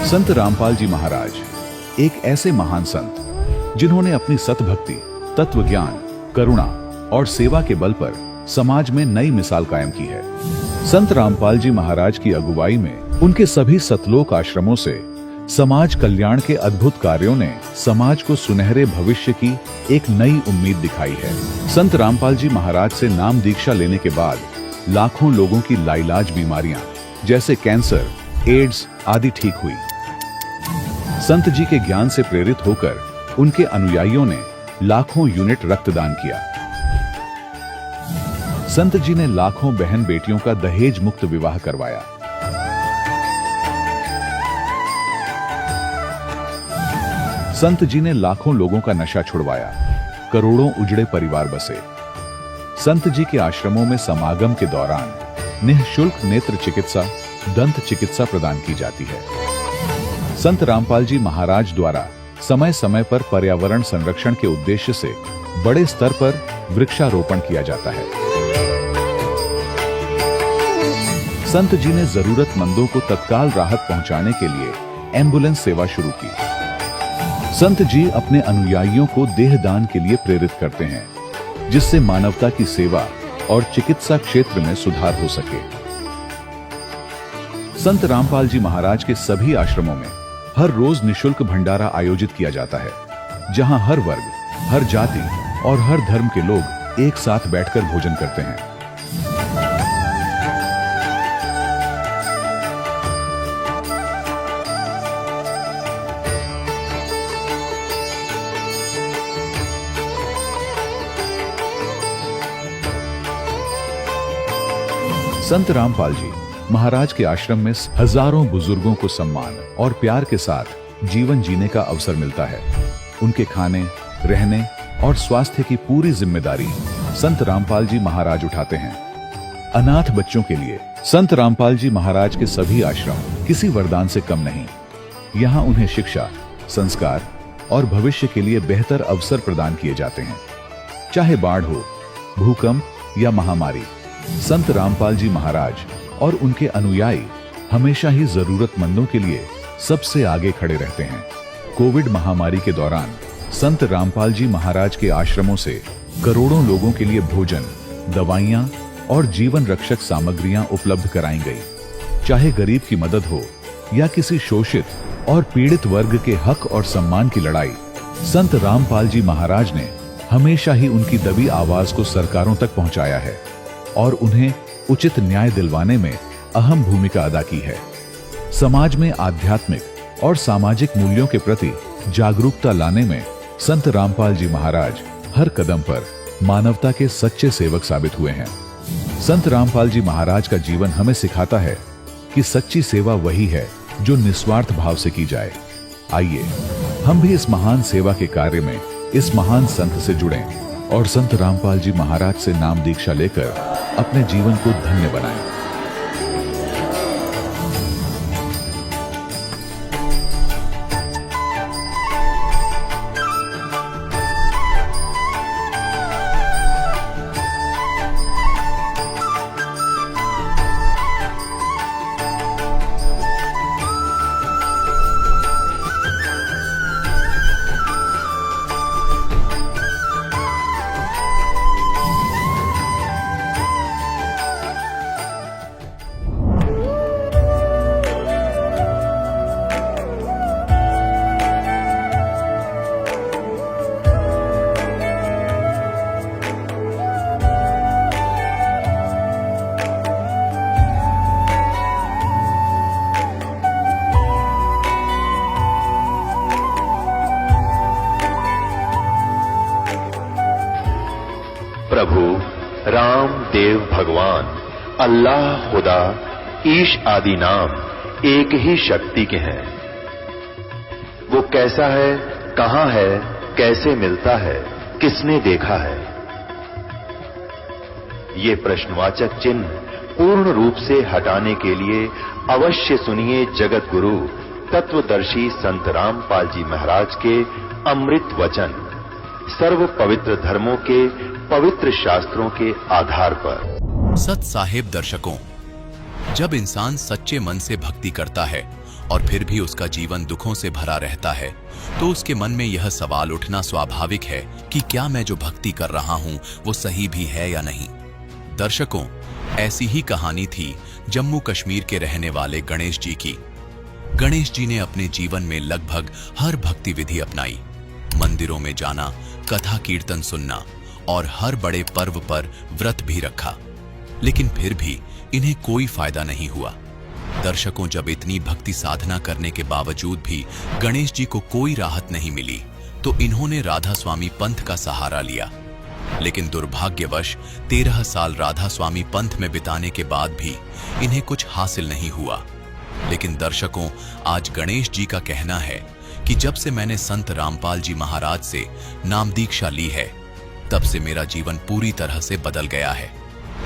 संत रामपाल जी महाराज एक ऐसे महान संत जिन्होंने अपनी सतभक्ति, तत्व ज्ञान, करुणा और सेवा के बल पर समाज में नई मिसाल कायम की है। संत रामपाल जी महाराज की अगुवाई में उनके सभी सतलोक आश्रमों से समाज कल्याण के अद्भुत कार्यों ने समाज को सुनहरे भविष्य की एक नई उम्मीद दिखाई है। संत रामपाल जी महाराज से नाम दीक्षा लेने के बाद लाखों लोगों की लाइलाज बीमारियां जैसे कैंसर, एड्स आदि ठीक हुई। संत जी के ज्ञान से प्रेरित होकर उनके अनुयायियों ने लाखों यूनिट रक्तदान किया। संत जी ने लाखों बहन बेटियों का दहेज मुक्त विवाह करवाया। संत जी ने लाखों लोगों का नशा छुड़वाया, करोड़ों उजड़े परिवार बसे। संत जी के आश्रमों में समागम के दौरान निःशुल्क नेत्र चिकित्सा, दंत चिकित्सा प्रदान की जाती है। संत रामपाल जी महाराज द्वारा समय समय पर पर्यावरण संरक्षण के उद्देश्य से बड़े स्तर पर वृक्षारोपण किया जाता है। संत जी ने जरूरतमंदों को तत्काल राहत पहुंचाने के लिए एम्बुलेंस सेवा शुरू की। संत जी अपने अनुयायियों को देहदान के लिए प्रेरित करते हैं, जिससे मानवता की सेवा और चिकित्सा क्षेत्र में सुधार हो सके। संत रामपाल जी महाराज के सभी आश्रमों में हर रोज निःशुल्क भंडारा आयोजित किया जाता है, जहां हर वर्ग, हर जाति और हर धर्म के लोग एक साथ बैठकर भोजन करते हैं। संत रामपाल जी महाराज के आश्रम में हजारों बुजुर्गों को सम्मान और प्यार के साथ जीवन जीने का अवसर मिलता है। उनके खाने, रहने और स्वास्थ्य की पूरी जिम्मेदारी संत रामपाल जी महाराज उठाते हैं। अनाथ बच्चों के लिए संत रामपाल जी महाराज के सभी आश्रम किसी वरदान से कम नहीं। यहाँ उन्हें शिक्षा, संस्कार और भविष्य के लिए बेहतर अवसर प्रदान किए जाते हैं। चाहे बाढ़ हो, भूकंप या महामारी, संत रामपाल जी महाराज और उनके अनुयायी हमेशा ही जरूरतमंदों के लिए सबसे आगे खड़े रहते हैं। कोविड महामारी के दौरान संत रामपाल जी महाराज के आश्रमों से करोड़ों लोगों के लिए भोजन, दवाइयां और जीवन रक्षक सामग्रियां उपलब्ध कराई गई। चाहे गरीब की मदद हो या किसी शोषित और पीड़ित वर्ग के हक और सम्मान की लड़ाई, संत रामपाल जी महाराज ने हमेशा ही उनकी दबी आवाज को सरकारों तक पहुंचाया है और उन्हें उचित न्याय दिलवाने में अहम भूमिका अदा की है। समाज में आध्यात्मिक और सामाजिक मूल्यों के प्रति जागरूकता लाने में संत रामपाल जी महाराज हर कदम पर मानवता के सच्चे सेवक साबित हुए हैं। संत रामपाल जी महाराज का जीवन हमें सिखाता है कि सच्ची सेवा वही है जो निस्वार्थ भाव से की जाए। आइए हम भी इस महान सेवा के कार्य में इस महान संत से जुड़ें और संत रामपाल जी महाराज से नाम दीक्षा लेकर अपने जीवन को धन्य बनाएं। प्रभु राम देव भगवान अल्लाह खुदा ईश आदि नाम एक ही शक्ति के हैं। वो कैसा है, कहां है, कैसे मिलता है, किसने देखा है? ये प्रश्नवाचक चिन्ह पूर्ण रूप से हटाने के लिए अवश्य सुनिए जगत गुरु तत्वदर्शी संत रामपाल जी महाराज के अमृत वचन, सर्व पवित्र धर्मों के पवित्र शास्त्रों के आधार पर। सत साहेब दर्शकों, जब इंसान सच्चे मन से भक्ति करता है और फिर भी उसका जीवन दुखों से भरा रहता है, तो उसके मन में यह सवाल उठना स्वाभाविक है कि क्या मैं जो भक्ति कर रहा हूं वो सही भी है या नहीं। दर्शकों, ऐसी ही कहानी थी जम्मू कश्मीर के रहने वाले गणेश जी की। गणेश जी ने अपने जीवन में लगभग हर भक्ति विधि अपनाई, मंदिरों में जाना, कथा कीर्तन सुनना और हर बड़े पर्व पर व्रत भी रखा, लेकिन फिर भी इन्हें कोई फायदा नहीं हुआ। दर्शकों, जब इतनी भक्ति साधना करने के बावजूद भी गणेश जी को कोई राहत नहीं मिली, तो इन्होंने राधा स्वामी पंथ का सहारा लिया। लेकिन दुर्भाग्यवश 13 साल राधा स्वामी पंथ में बिताने के बाद भी इन्हें कुछ हासिल नहीं हुआ। लेकिन दर्शकों, आज गणेश जी का कहना है कि जब से मैंने संत रामपाल जी महाराज से नाम दीक्षा ली है, तब से मेरा जीवन पूरी तरह से बदल गया है।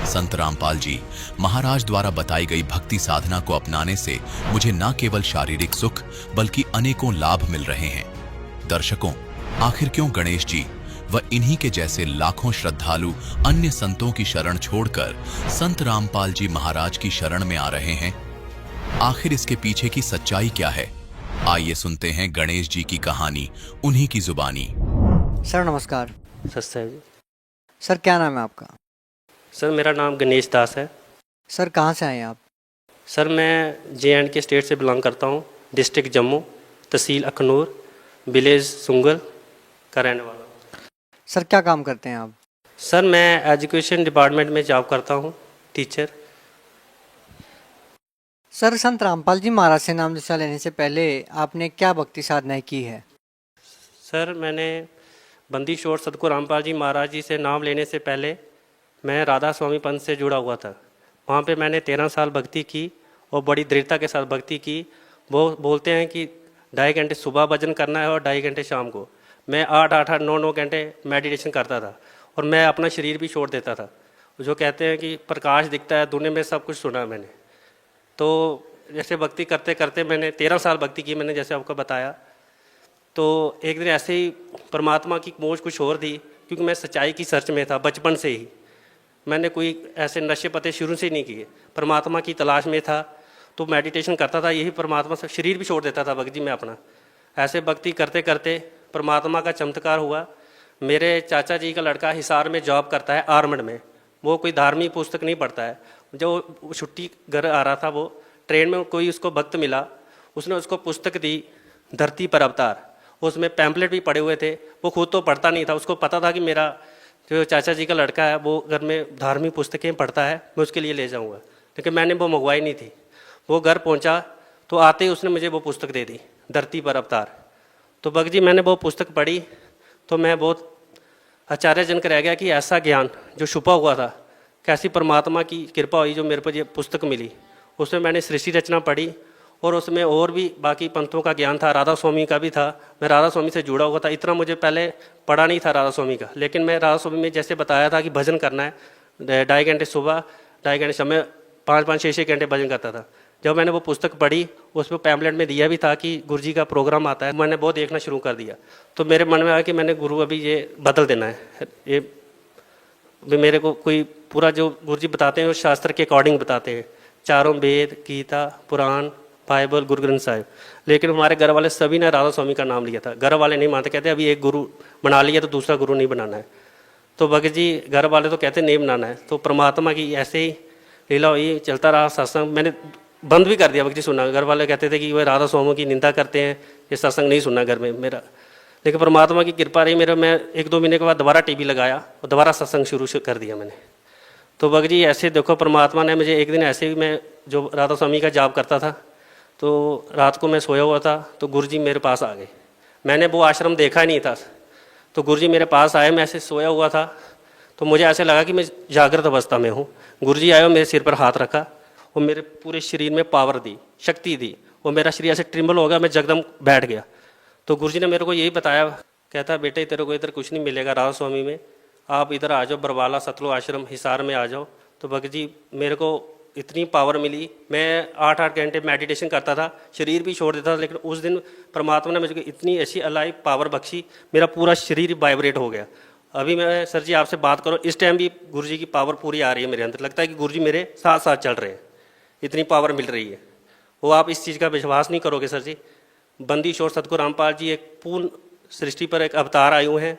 संत रामपाल जी महाराज द्वारा बताई गई भक्ति साधना को अपनाने से मुझे न केवल शारीरिक सुख बल्कि अनेकों लाभ मिल रहे हैं। दर्शकों, आखिर क्यों गणेश जी व इन्हीं के जैसे लाखों श्रद्धालु अन्य संतों की शरण छोड़कर संत रामपाल जी महाराज की शरण में आ रहे हैं? आखिर इसके पीछे की सच्चाई क्या है? आइए सुनते हैं गणेश जी की कहानी उन्हीं की जुबानी। सर नमस्कार। सस्ता है जी। सर क्या नाम है आपका? सर मेरा नाम गणेश दास है। सर कहाँ से आए हैं आप? सर मैं JNK स्टेट से बिलोंग करता हूँ, डिस्ट्रिक्ट जम्मू, तहसील अखनूर, विलेज सुंगल का रहने वाला हूँ। सर क्या काम करते हैं आप? सर मैं एजुकेशन डिपार्टमेंट में जॉब करता हूँ, टीचर। सर संत रामपाल जी महाराज से नाम दीक्षा लेने से पहले आपने क्या भक्ति साधनाएं की है? सर मैंने बंदी शोर सतगुरु रामपाल जी महाराज जी से नाम लेने से पहले मैं राधा स्वामी पंथ से जुड़ा हुआ था। वहाँ पे मैंने 13 साल भक्ति की और बड़ी दृढ़ता के साथ भक्ति की। वो बोलते हैं कि 2.5 घंटे सुबह भजन करना है और 2.5 घंटे शाम को। मैं 8-8, 9-9 घंटे मेडिटेशन करता था और मैं अपना शरीर भी छोड़ देता था। जो कहते हैं कि प्रकाश दिखता है, दुनिया में सब कुछ सुना मैंने। तो जैसे भक्ति करते करते मैंने 13 साल भक्ति की, मैंने जैसे आपको बताया। तो एक दिन ऐसे ही परमात्मा की खोज कुछ और थी, क्योंकि मैं सच्चाई की सर्च में था बचपन से ही। मैंने कोई ऐसे नशे पते शुरू से नहीं किए, परमात्मा की तलाश में था। तो मेडिटेशन करता था, यही परमात्मा से शरीर भी छोड़ देता था भक्ति में अपना। ऐसे भक्ति करते करते परमात्मा का चमत्कार हुआ। मेरे चाचा जी का लड़का हिसार में जॉब करता है, आर्मड में। वो कोई धार्मिक पुस्तक नहीं पढ़ता है। जो छुट्टी घर आ रहा था, वो ट्रेन में कोई उसको भक्त मिला, उसने उसको पुस्तक दी, धरती पर अवतार। उसमें पैम्पलेट भी पड़े हुए थे। वो खुद तो पढ़ता नहीं था, उसको पता था कि मेरा जो चाचा जी का लड़का है वो घर में धार्मिक पुस्तकें पढ़ता है, मैं उसके लिए ले जाऊंगा। लेकिन मैंने वो मंगवाई नहीं थी। वो घर पहुंचा तो आते ही उसने मुझे वो पुस्तक दे दी, धरती पर अवतार। तो भक्त जी मैंने वो पुस्तक पढ़ी तो मैं बहुत आश्चर्यजनक रह गया कि ऐसा ज्ञान जो छुपा हुआ था, कैसी परमात्मा की कृपा हुई जो मेरे को ये पुस्तक मिली। उसमें मैंने सृष्टि रचना पढ़ी और उसमें और भी बाकी पंथों का ज्ञान था, राधा स्वामी का भी था। मैं राधा स्वामी से जुड़ा हुआ था। इतना मुझे पहले पढ़ा नहीं था राधा स्वामी का, लेकिन मैं राधा स्वामी में जैसे बताया था कि भजन करना है, 2.5 घंटे सुबह, 2.5 घंटे शाम में, 5-5, 6-6 घंटे भजन करता था। जब मैंने वो पुस्तक पढ़ी, उसमें पैम्पलेट में दिया भी था कि गुरु जी का प्रोग्राम आता है, मैंने बहुत देखना शुरू कर दिया। तो मेरे मन में आया कि मैंने गुरु अभी ये बदल देना है। ये मेरे को कोई पूरा जो गुरु जी बताते हैं वो शास्त्र के अकॉर्डिंग बताते हैं, चारों वेद, गीता, पुराण, बाइबल, गुरु ग्रंथ साहिब। लेकिन हमारे घर वाले सभी ने राधा स्वामी का नाम लिया था। घर वाले नहीं मानते, कहते अभी एक गुरु बना लिया तो दूसरा गुरु नहीं बनाना है। तो भगत जी घर वाले तो कहते नहीं बनाना है। तो परमात्मा की ऐसे ही लीला हुई, चलता रहा सत्संग। मैंने बंद भी कर दिया भगत जी सुनना। घर वाले कहते थे कि वह राधा स्वामी की निंदा करते हैं, ये सत्संग नहीं सुनना घर में मेरा। लेकिन परमात्मा की कृपा रही मेरा, मैं 1-2 महीने के बाद दोबारा टीवी लगाया और दोबारा सत्संग शुरू कर दिया मैंने। तो भगत जी ऐसे देखो, परमात्मा ने मुझे एक दिन ऐसे ही, मैं जो राधा स्वामी का जाप करता था, तो रात को मैं सोया हुआ था तो गुरुजी मेरे पास आ गए। मैंने वो आश्रम देखा ही नहीं था। तो गुरुजी मेरे पास आए, मैं ऐसे सोया हुआ था तो मुझे ऐसे लगा कि मैं जागृत अवस्था में हूँ। गुरुजी आए और मेरे सिर पर हाथ रखा और मेरे पूरे शरीर में पावर दी, शक्ति दी, और मेरा शरीर ऐसे ट्रिम्बल हो गया, मैं जगदम बैठ गया। तो गुरुजी ने मेरे को यही बताया, कहता बेटे तेरे को इधर कुछ नहीं मिलेगा राधा स्वामी में, आप इधर आ जाओ, बरवाला सतलु आश्रम हिसार में आ जाओ। तो भगत जी मेरे को इतनी पावर मिली, मैं 8-8 घंटे मेडिटेशन करता था, शरीर भी छोड़ देता था। लेकिन उस दिन परमात्मा ने मुझे इतनी ऐसी अलाइव पावर बख्शी, मेरा पूरा शरीर वाइब्रेट हो गया। अभी मैं सर जी आपसे बात करूं, इस टाइम भी गुरुजी की पावर पूरी आ रही है मेरे अंदर। लगता है कि गुरुजी मेरे साथ साथ चल रहे हैं, इतनी पावर मिल रही है। वो आप इस चीज़ का विश्वास नहीं करोगे सर जी। बंदी शोर सतगुरु रामपाल जी एक पूर्ण सृष्टि पर एक अवतार आए हुए हैं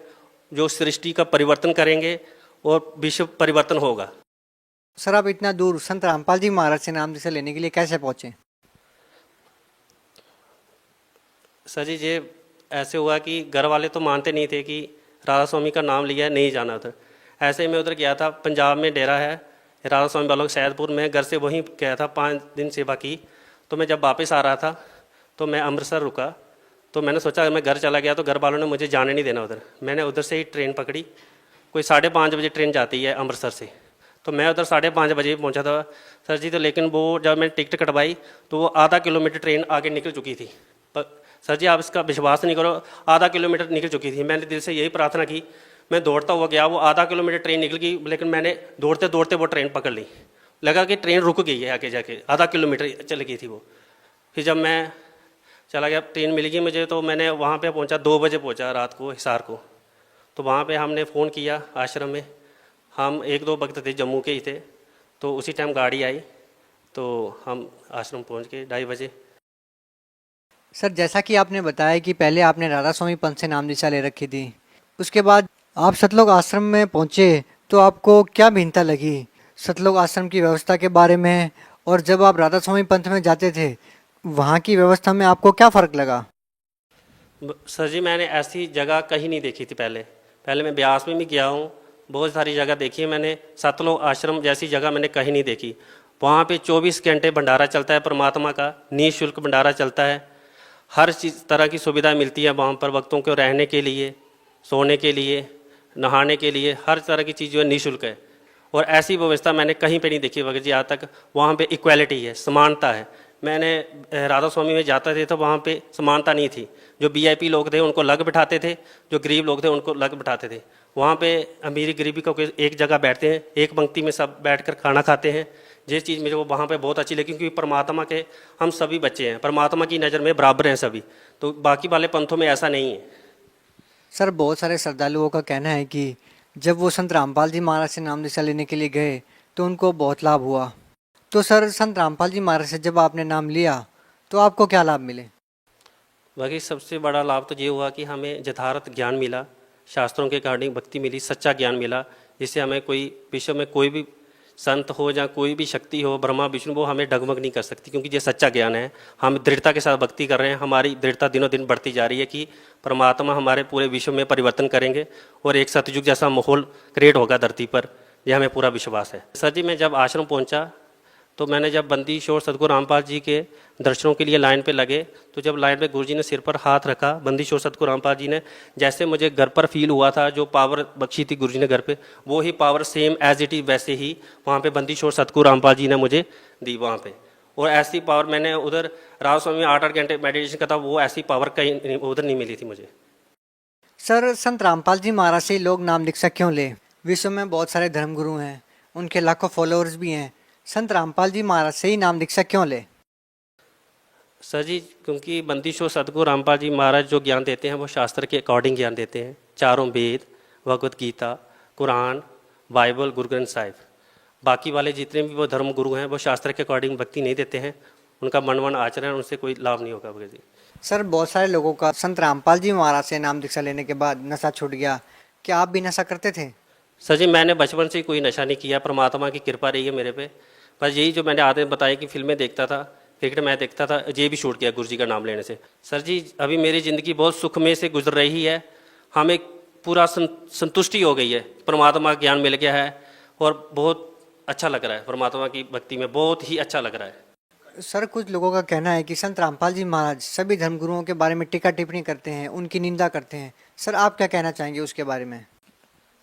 जो सृष्टि का परिवर्तन करेंगे और विश्व परिवर्तन होगा। सर आप इतना दूर संत रामपाल जी महाराज से नाम दीक्षा लेने के लिए कैसे पहुंचे? सर जी ये ऐसे हुआ कि घर वाले तो मानते नहीं थे कि राधा स्वामी का नाम लिया है, नहीं जाना उधर। ऐसे ही मैं उधर गया था, पंजाब में डेरा है राधा स्वामी बालों सैदपुर में, घर से वहीं गया था, 5 दिन सेवा की। तो मैं जब वापस आ रहा था तो मैं अमृतसर रुका, तो मैंने सोचा मैं घर चला गया तो घर वालों ने मुझे जाने नहीं देना उधर। मैंने उधर से ही ट्रेन पकड़ी, कोई 5:30 बजे ट्रेन जाती है अमृतसर से, तो मैं उधर 5:30 बजे पहुंचा था सर जी। तो लेकिन वो जब मैंने टिकट कटवाई तो वो आधा किलोमीटर ट्रेन आगे निकल चुकी थी। सर जी आप इसका विश्वास नहीं करो, आधा किलोमीटर निकल चुकी थी। मैंने दिल से यही प्रार्थना की, मैं दौड़ता हुआ गया, वो आधा किलोमीटर ट्रेन निकल गई, लेकिन मैंने दौड़ते दौड़ते वो ट्रेन पकड़ ली। लगा कि ट्रेन रुक गई है आगे जाके, आधा किलोमीटर चल गई थी वो। फिर जब मैं चला गया, ट्रेन मिल गई मुझे, तो मैंने वहाँ पे पहुँचा, 2 बजे पहुँचा रात को हिसार को। तो वहाँ पे हमने फ़ोन किया आश्रम में, हम 1-2 भक्त थे जम्मू के ही थे, तो उसी टाइम गाड़ी आई तो हम आश्रम पहुँच गए 2:30 बजे। सर जैसा कि आपने बताया कि पहले आपने राधा स्वामी पंथ से नाम दीक्षा ले रखी थी, उसके बाद आप सतलोक आश्रम में पहुंचे तो आपको क्या भिन्नता लगी सतलोक आश्रम की व्यवस्था के बारे में, और जब आप राधा स्वामी पंथ में जाते थे वहाँ की व्यवस्था में आपको क्या फ़र्क लगा? सर जी मैंने ऐसी जगह कहीं नहीं देखी थी पहले मैं ब्यास में भी गया हूँ, बहुत सारी जगह देखी है मैंने, सतलोक आश्रम जैसी जगह मैंने कहीं नहीं देखी। वहाँ पे 24 घंटे भंडारा चलता है परमात्मा का, निःशुल्क भंडारा चलता है, हर चीज़ तरह की सुविधा मिलती है वहाँ पर, वक्तों को रहने के लिए, सोने के लिए, नहाने के लिए, हर तरह की चीज़ जो है निःशुल्क है। और ऐसी व्यवस्था मैंने कहीं पे नहीं देखी वगैरह जी आज तक। वहाँ पे इक्वालिटी है, समानता है। मैंने राधा स्वामी में जाता थे तो वहाँ पे समानता नहीं थी, जो वीआईपी लोग थे उनको अलग बिठाते थे, जो गरीब लोग थे उनको अलग बिठाते थे। वहाँ पे अमीरी गरीबी को एक जगह बैठते हैं, एक पंक्ति में सब बैठकर खाना खाते हैं। जिस चीज़ मुझे वो वहाँ पे बहुत अच्छी लगी, क्योंकि परमात्मा के हम सभी बच्चे हैं, परमात्मा की नज़र में बराबर हैं सभी, तो बाकी वाले पंथों में ऐसा नहीं है। सर बहुत सारे श्रद्धालुओं का कहना है कि जब वो संत रामपाल जी महाराज से नाम दीक्षा लेने के लिए गए तो उनको बहुत लाभ हुआ। तो सर संत रामपाल जी महाराज से जब आपने नाम लिया तो आपको क्या लाभ मिले? बाकी सबसे बड़ा लाभ तो ये हुआ कि हमें यथार्थ ज्ञान मिला, शास्त्रों के अकॉर्डिंग भक्ति मिली, सच्चा ज्ञान मिला, जिससे हमें कोई विश्व में कोई भी संत हो या कोई भी शक्ति हो, ब्रह्मा विष्णु, वो हमें डगमग नहीं कर सकती, क्योंकि ये सच्चा ज्ञान है। हम दृढ़ता के साथ भक्ति कर रहे हैं, हमारी दृढ़ता दिनों दिन बढ़ती जा रही है कि परमात्मा हमारे पूरे विश्व में परिवर्तन करेंगे और एक सतयुग जैसा माहौल क्रिएट होगा धरती पर, यह हमें पूरा विश्वास है। सर जी मैं जब आश्रम पहुंचा तो मैंने जब बंदी शोर सतगुरु रामपाल जी के दर्शनों के लिए लाइन पे लगे, तो जब लाइन पे गुरुजी ने सिर पर हाथ रखा, बंदी शोर सतगुरु रामपाल जी ने, जैसे मुझे घर पर फील हुआ था, जो पावर बख्शी थी गुरुजी ने घर पे, वो ही power same as it is वैसे ही वहाँ पे बंदी शोर सतगुरु रामपाल जी ने मुझे दी वहाँ पे। और ऐसी पावर मैंने उधर राधा स्वामी में 8-8 घंटे मेडिटेशन करता, वो ऐसी पावर कहीं उधर नहीं मिली थी मुझे। सर संत रामपाल जी महाराज से लोग नाम दीक्षा क्यों ले? विश्व में बहुत सारे धर्मगुरु हैं, उनके लाखों फॉलोअर्स भी हैं, संत रामपाल जी महाराज से ही नाम दीक्षा क्यों ले? सर जी क्योंकि बंदी शोर सतगुरु रामपाल जी महाराज जो ज्ञान देते हैं वो शास्त्र के अकॉर्डिंग ज्ञान देते हैं। चारों वेद, भगवत गीता, कुरान, बाइबल, गुरु ग्रंथ साहिब, बाकी वाले जितने भी वो धर्म गुरु हैं वो शास्त्र के अकॉर्डिंग भक्ति नहीं देते हैं, उनका मनवन आचरण, उनसे कोई लाभ नहीं होगा भगत जी। सर बहुत सारे लोगों का संत रामपाल जी महाराज से नाम दीक्षा लेने के बाद नशा छूट गया, क्या आप भी नशा करते थे? सर जी मैंने बचपन से कोई नशा नहीं किया, परमात्मा की कृपा रही है मेरे पे। बस यही जो मैंने आदत बताई कि फिल्में देखता था, क्रिकेट मैच देखता था, ये भी छूट गया गुरुजी का नाम लेने से। सर जी अभी मेरी ज़िंदगी बहुत सुखमय से गुजर रही है, हमें पूरा संतुष्टि हो गई है, परमात्मा का ज्ञान मिल गया है और बहुत अच्छा लग रहा है, परमात्मा की भक्ति में बहुत ही अच्छा लग रहा है। सर कुछ लोगों का कहना है कि संत रामपाल जी महाराज सभी धर्मगुरुओं के बारे में टीका टिप्पणी करते हैं, उनकी निंदा करते हैं, सर आप क्या कहना चाहेंगे उसके बारे में?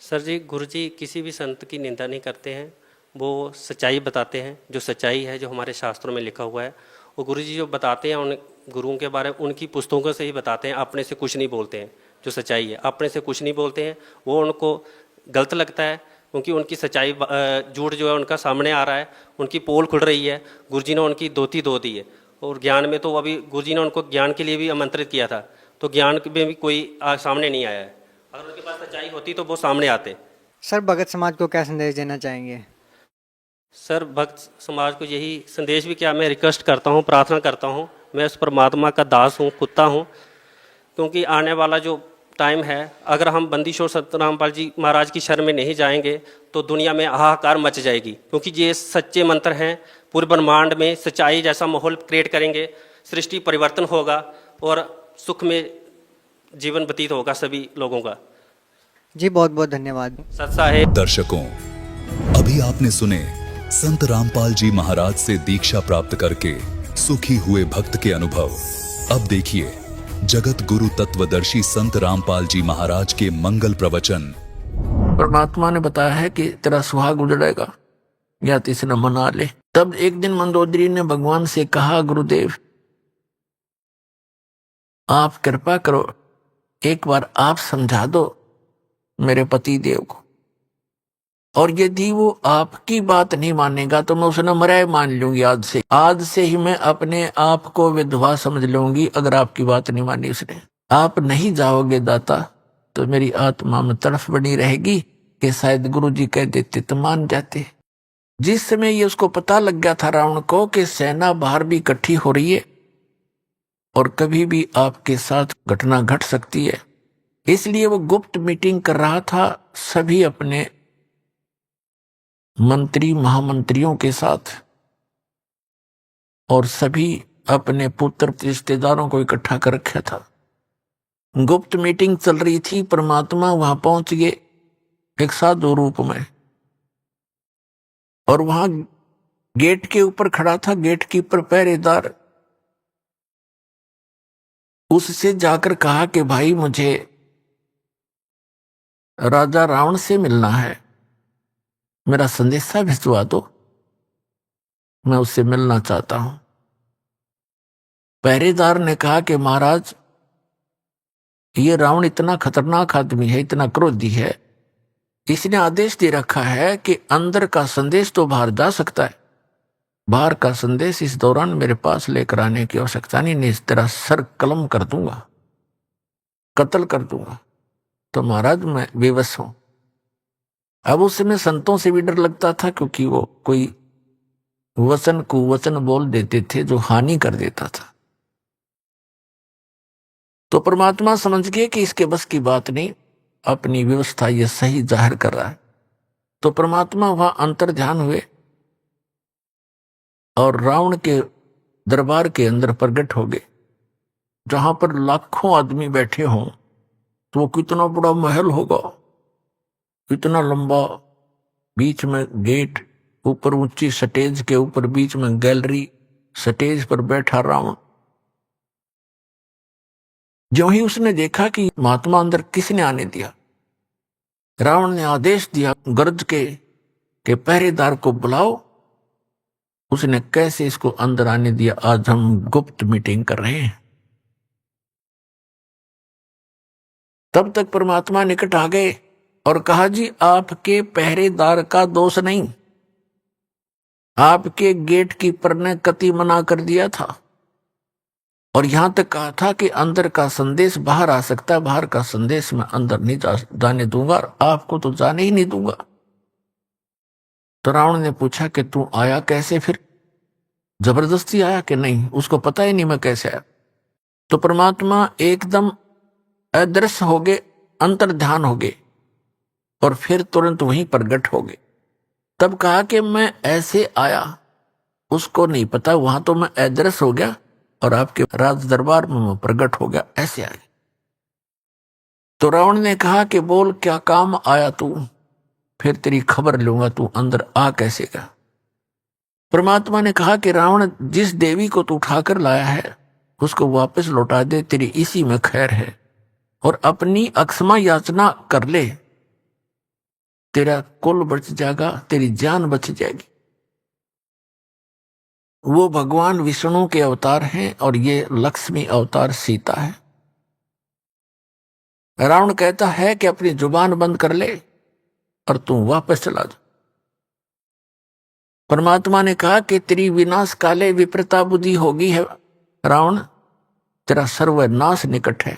सर जी गुरुजी किसी भी संत की निंदा नहीं करते हैं, वो सच्चाई बताते हैं, जो सच्चाई है जो हमारे शास्त्रों में लिखा हुआ है वो गुरुजी जो बताते हैं उन गुरुओं के बारे में उनकी पुस्तकों से ही बताते हैं, अपने से कुछ नहीं बोलते हैं। जो सच्चाई है अपने से कुछ नहीं बोलते हैं, वो उनको गलत लगता है, क्योंकि उनकी सच्चाई झूठ जो है उनका सामने आ रहा है, उनकी पोल खुल रही है, गुरुजी ने उनकी धोती धो दी है। और ज्ञान में तो अभी गुरुजी ने उनको ज्ञान के लिए भी आमंत्रित किया था, तो ज्ञान में भी कोई सामने नहीं आया है, अगर उनके पास सच्चाई होती तो वो सामने आते। सर भगत समाज को क्या संदेश देना चाहेंगे? सर भक्त समाज को यही संदेश भी क्या मैं रिक्वेस्ट करता हूँ, प्रार्थना करता हूँ, मैं उस परमात्मा का दास हूँ, कुत्ता हूँ, क्योंकि आने वाला जो टाइम है, अगर हम बंदीशोर सतरामपाल जी महाराज की शरण में नहीं जाएंगे तो दुनिया में हाहाकार मच जाएगी, क्योंकि ये सच्चे मंत्र हैं, पूरे ब्रह्मांड में सच्चाई जैसा माहौल क्रिएट करेंगे, सृष्टि परिवर्तन होगा और सुख में जीवन व्यतीत होगा सभी लोगों का। जी बहुत बहुत धन्यवाद। सत साहेब। दर्शकों, अभी आपने सुने संत रामपाल जी महाराज से दीक्षा प्राप्त करके सुखी हुए भक्त के अनुभव। अब देखिए जगत गुरु तत्वदर्शी संत रामपाल जी महाराज के मंगल प्रवचन। परमात्मा ने बताया है कि तेरा सुहाग उजड़ेगा या तीसरा मना ले। तब एक दिन मंदोदरी ने भगवान से कहा, गुरुदेव आप कृपा करो, एक बार आप समझा दो मेरे पति देव को, और यदि वो आपकी बात नहीं मानेगा तो मैं उसे मराए मान लूंगी। आज से ही मैं अपने आप को विधवा समझ लूंगी अगर आपकी बात नहीं मानी उसने। आप नहीं जाओगे दाता तो मेरी आत्मा में तड़फ बनी रहेगी कि शायद गुरु जी कह देते तो मान जाते। जिस समय ये उसको पता लग गया था रावण को कि सेना बाहर भी इकट्ठी हो रही है और कभी भी आपके साथ घटना घट सकती है, इसलिए वो गुप्त मीटिंग कर रहा था सभी अपने मंत्री महामंत्रियों के साथ, और सभी अपने पुत्र रिश्तेदारों को इकट्ठा कर रखा था। गुप्त मीटिंग चल रही थी। परमात्मा वहां पहुंच गए एक साधु रूप में, और वहां गेट के ऊपर खड़ा था गेट कीपर पहरेदार। उससे जाकर कहा कि भाई मुझे राजा रावण से मिलना है, मेरा संदेशा भिजवा दो, मैं उससे मिलना चाहता हूं। पहरेदार ने कहा कि महाराज ये रावण इतना खतरनाक आदमी है, इतना क्रोधी है, इसने आदेश दे रखा है कि अंदर का संदेश तो बाहर जा सकता है, बाहर का संदेश इस दौरान मेरे पास लेकर आने की आवश्यकता नहीं, इस तरह सर कलम कर दूंगा, कत्ल कर दूंगा। तो महाराज मैं बेबस हूं। अब उस समय संतों से भी डर लगता था, क्योंकि वो कोई वचन कुवचन बोल देते थे जो हानि कर देता था। तो परमात्मा समझ गए कि इसके बस की बात नहीं, अपनी व्यवस्था ये सही जाहिर कर रहा है। तो परमात्मा वहां अंतर ध्यान हुए और रावण के दरबार के अंदर प्रकट हो गए, जहां पर लाखों आदमी बैठे हों। तो वो कितना बड़ा महल होगा, इतना लंबा, बीच में गेट, ऊपर ऊंची स्टेज के ऊपर बीच में गैलरी, स्टेज पर बैठा रावण। जो ही उसने देखा कि महात्मा अंदर किसने आने दिया, रावण ने आदेश दिया गरज के पहरेदार को बुलाओ। उसने कैसे इसको अंदर आने दिया, आज हम गुप्त मीटिंग कर रहे हैं। तब तक परमात्मा निकट आ गए और कहा, जी आपके पहरेदार का दोष नहीं, आपके गेट कीपर ने कति मना कर दिया था, और यहां तक कहा था कि अंदर का संदेश बाहर आ सकता है, बाहर का संदेश मैं अंदर नहीं जाने दूंगा, और आपको तो जाने ही नहीं दूंगा। तो रावण ने पूछा कि तू आया कैसे, फिर जबरदस्ती आया कि नहीं, उसको पता ही नहीं मैं कैसे आया। तो परमात्मा एकदम अदृश्य हो गए, अंतर ध्यान हो गए, और फिर तुरंत वहीं प्रकट हो गए। तब कहा कि मैं ऐसे आया, उसको नहीं पता, वहां तो मैं अदृश्य हो गया और आपके राज दरबार में मैं प्रकट हो गया, ऐसे आया। तो रावण ने कहा कि बोल क्या काम आया तू, फिर तेरी खबर लूंगा, तू अंदर आ कैसे गया। परमात्मा ने कहा कि रावण जिस देवी को तू उठाकर लाया है उसको वापस लौटा दे, तेरी इसी में खैर है, और अपनी अक्षमा याचना कर ले, तेरा कुल बच जाएगा, तेरी जान बच जाएगी। वो भगवान विष्णु के अवतार हैं और ये लक्ष्मी अवतार सीता है। रावण कहता है कि अपनी जुबान बंद कर ले और तू वापस चला जा। परमात्मा ने कहा कि तेरी विनाश काले विप्रता बुद्धि होगी है रावण, तेरा सर्वनाश निकट है,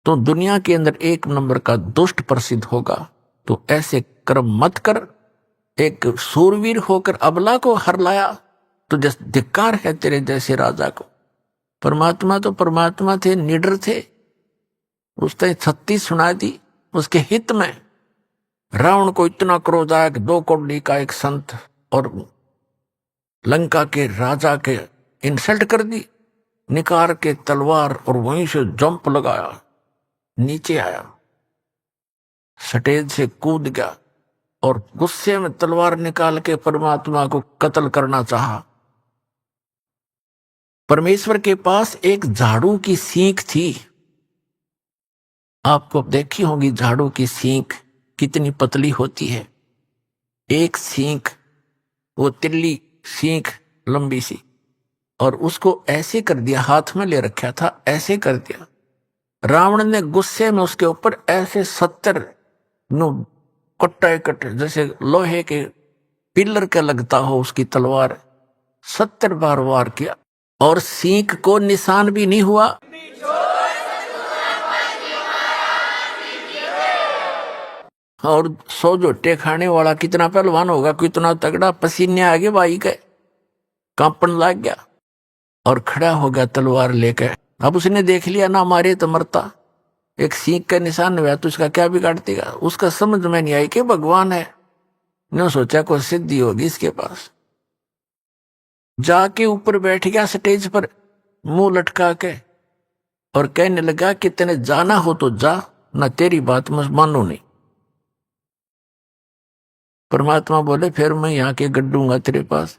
तो दुनिया के अंदर एक नंबर का दुष्ट प्रसिद्ध होगा, तो ऐसे कर्म मत कर एक सूरवीर होकर अबला को हर लाया, तो जैसे धिक्कार है तेरे जैसे राजा को। परमात्मा तो परमात्मा थे, निडर थे। उसने 36 सुना दी उसके हित में। रावण को इतना क्रोध आया कि 2 कौड़ी का एक संत और लंका के राजा के इंसल्ट कर दी, निकाल के तलवार और वहीं से जंप लगाया, नीचे आया, स्टेज से कूद गया और गुस्से में तलवार निकाल के परमात्मा को कत्ल करना चाहा। परमेश्वर के पास एक झाड़ू की सींग थी। आपको देखी होगी झाड़ू की सींग कितनी पतली होती है। एक सींग, वो तिल्ली सींग लंबी सी, और उसको ऐसे कर दिया, हाथ में ले रखा था, ऐसे कर दिया। रावण ने गुस्से में उसके ऊपर ऐसे 70 नु कट्टा कट, जैसे लोहे के पिलर के लगता हो उसकी तलवार, 70 बार वार किया और सींग को निशान भी नहीं हुआ। और 100 जोटे खाने वाला कितना पहलवान होगा, कितना तगड़ा, पसीने आगे भाई के कांपन लग गया और खड़ा हो गया तलवार लेकर। अब उसने देख लिया ना मारे तो मरता, एक सींग का निशान हुआ तो उसका क्या बिगाड़ देगा। उसका समझ में नहीं आई कि भगवान है, ने सोचा कोई सिद्धि होगी इसके पास। जाके ऊपर बैठ गया स्टेज पर मुंह लटका के और कहने लगा कि तेने जाना हो तो जा, ना तेरी बात मैं मानू नहीं। परमात्मा बोले फिर मैं यहाँ के गड्ढूंगा तेरे पास,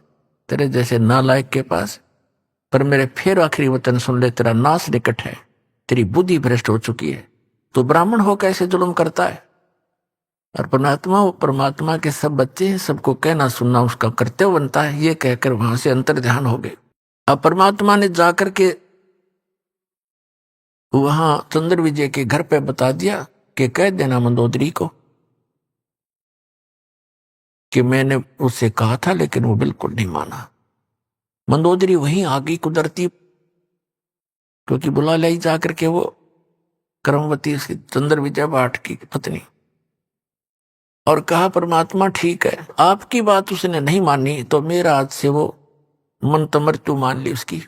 तेरे जैसे नालायक के पास, पर मेरे फिर आखिरी वचन सुन ले, तेरा नाश निकट है, तेरी बुद्धि भ्रष्ट हो चुकी है, तो ब्राह्मण हो कैसे जुल्म करता है। और परमात्मा के सब बच्चे हैं, सबको कहना सुनना उसका कर्तव्य बनता है, ये कहकर वहां से अंतर ध्यान हो गए। अब परमात्मा ने जाकर के वहां चंद्र विजय के घर पे बता दिया कि कह देना मंदोदरी को कि मैंने उससे कहा था, लेकिन वो बिल्कुल नहीं माना। मंदोदरी वहीं आ गई कुदरती, क्योंकि बुला लाई जाकर के वो कर्मवती चंद्र विजय भाट की पत्नी, और कहा परमात्मा ठीक है, आपकी बात उसने नहीं मानी तो मेरा आज से वो मन मृत्यु मान ली उसकी।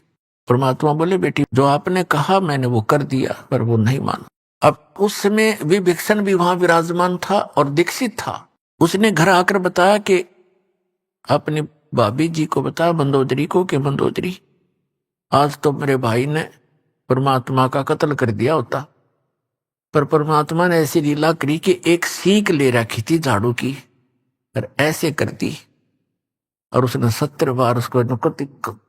परमात्मा बोले बेटी जो आपने कहा मैंने वो कर दिया, पर वो नहीं माना। अब उस समय विभीषण भी वहां विराजमान था और दीक्षित था। उसने घर आकर बताया कि अपने भाभी जी को बताया मंदोदरी को कि मंदोदरी आज तो मेरे भाई ने परमात्मा का कत्ल कर दिया होता, पर परमात्मा ने ऐसी लीला करी कि एक सीख ले रखी थी झाड़ू की और ऐसे कर दी, और उसने 70 बार उसको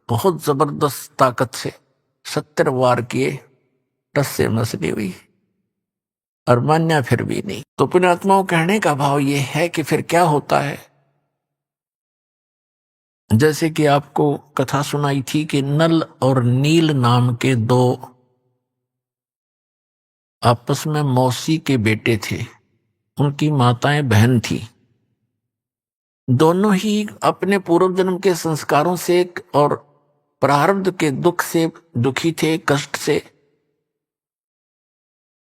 बहुत जबरदस्त ताकत से 70 वार किए, टस से मसली हुई और मान्या फिर भी नहीं। तो पुण्यात्माओं कहने का भाव ये है कि फिर क्या होता है, जैसे कि आपको कथा सुनाई थी कि नल और नील नाम के 2 आपस में मौसी के बेटे थे, उनकी माताएं बहन थी। दोनों ही अपने पूर्व जन्म के संस्कारों से और प्रारब्ध के दुख से दुखी थे, कष्ट से।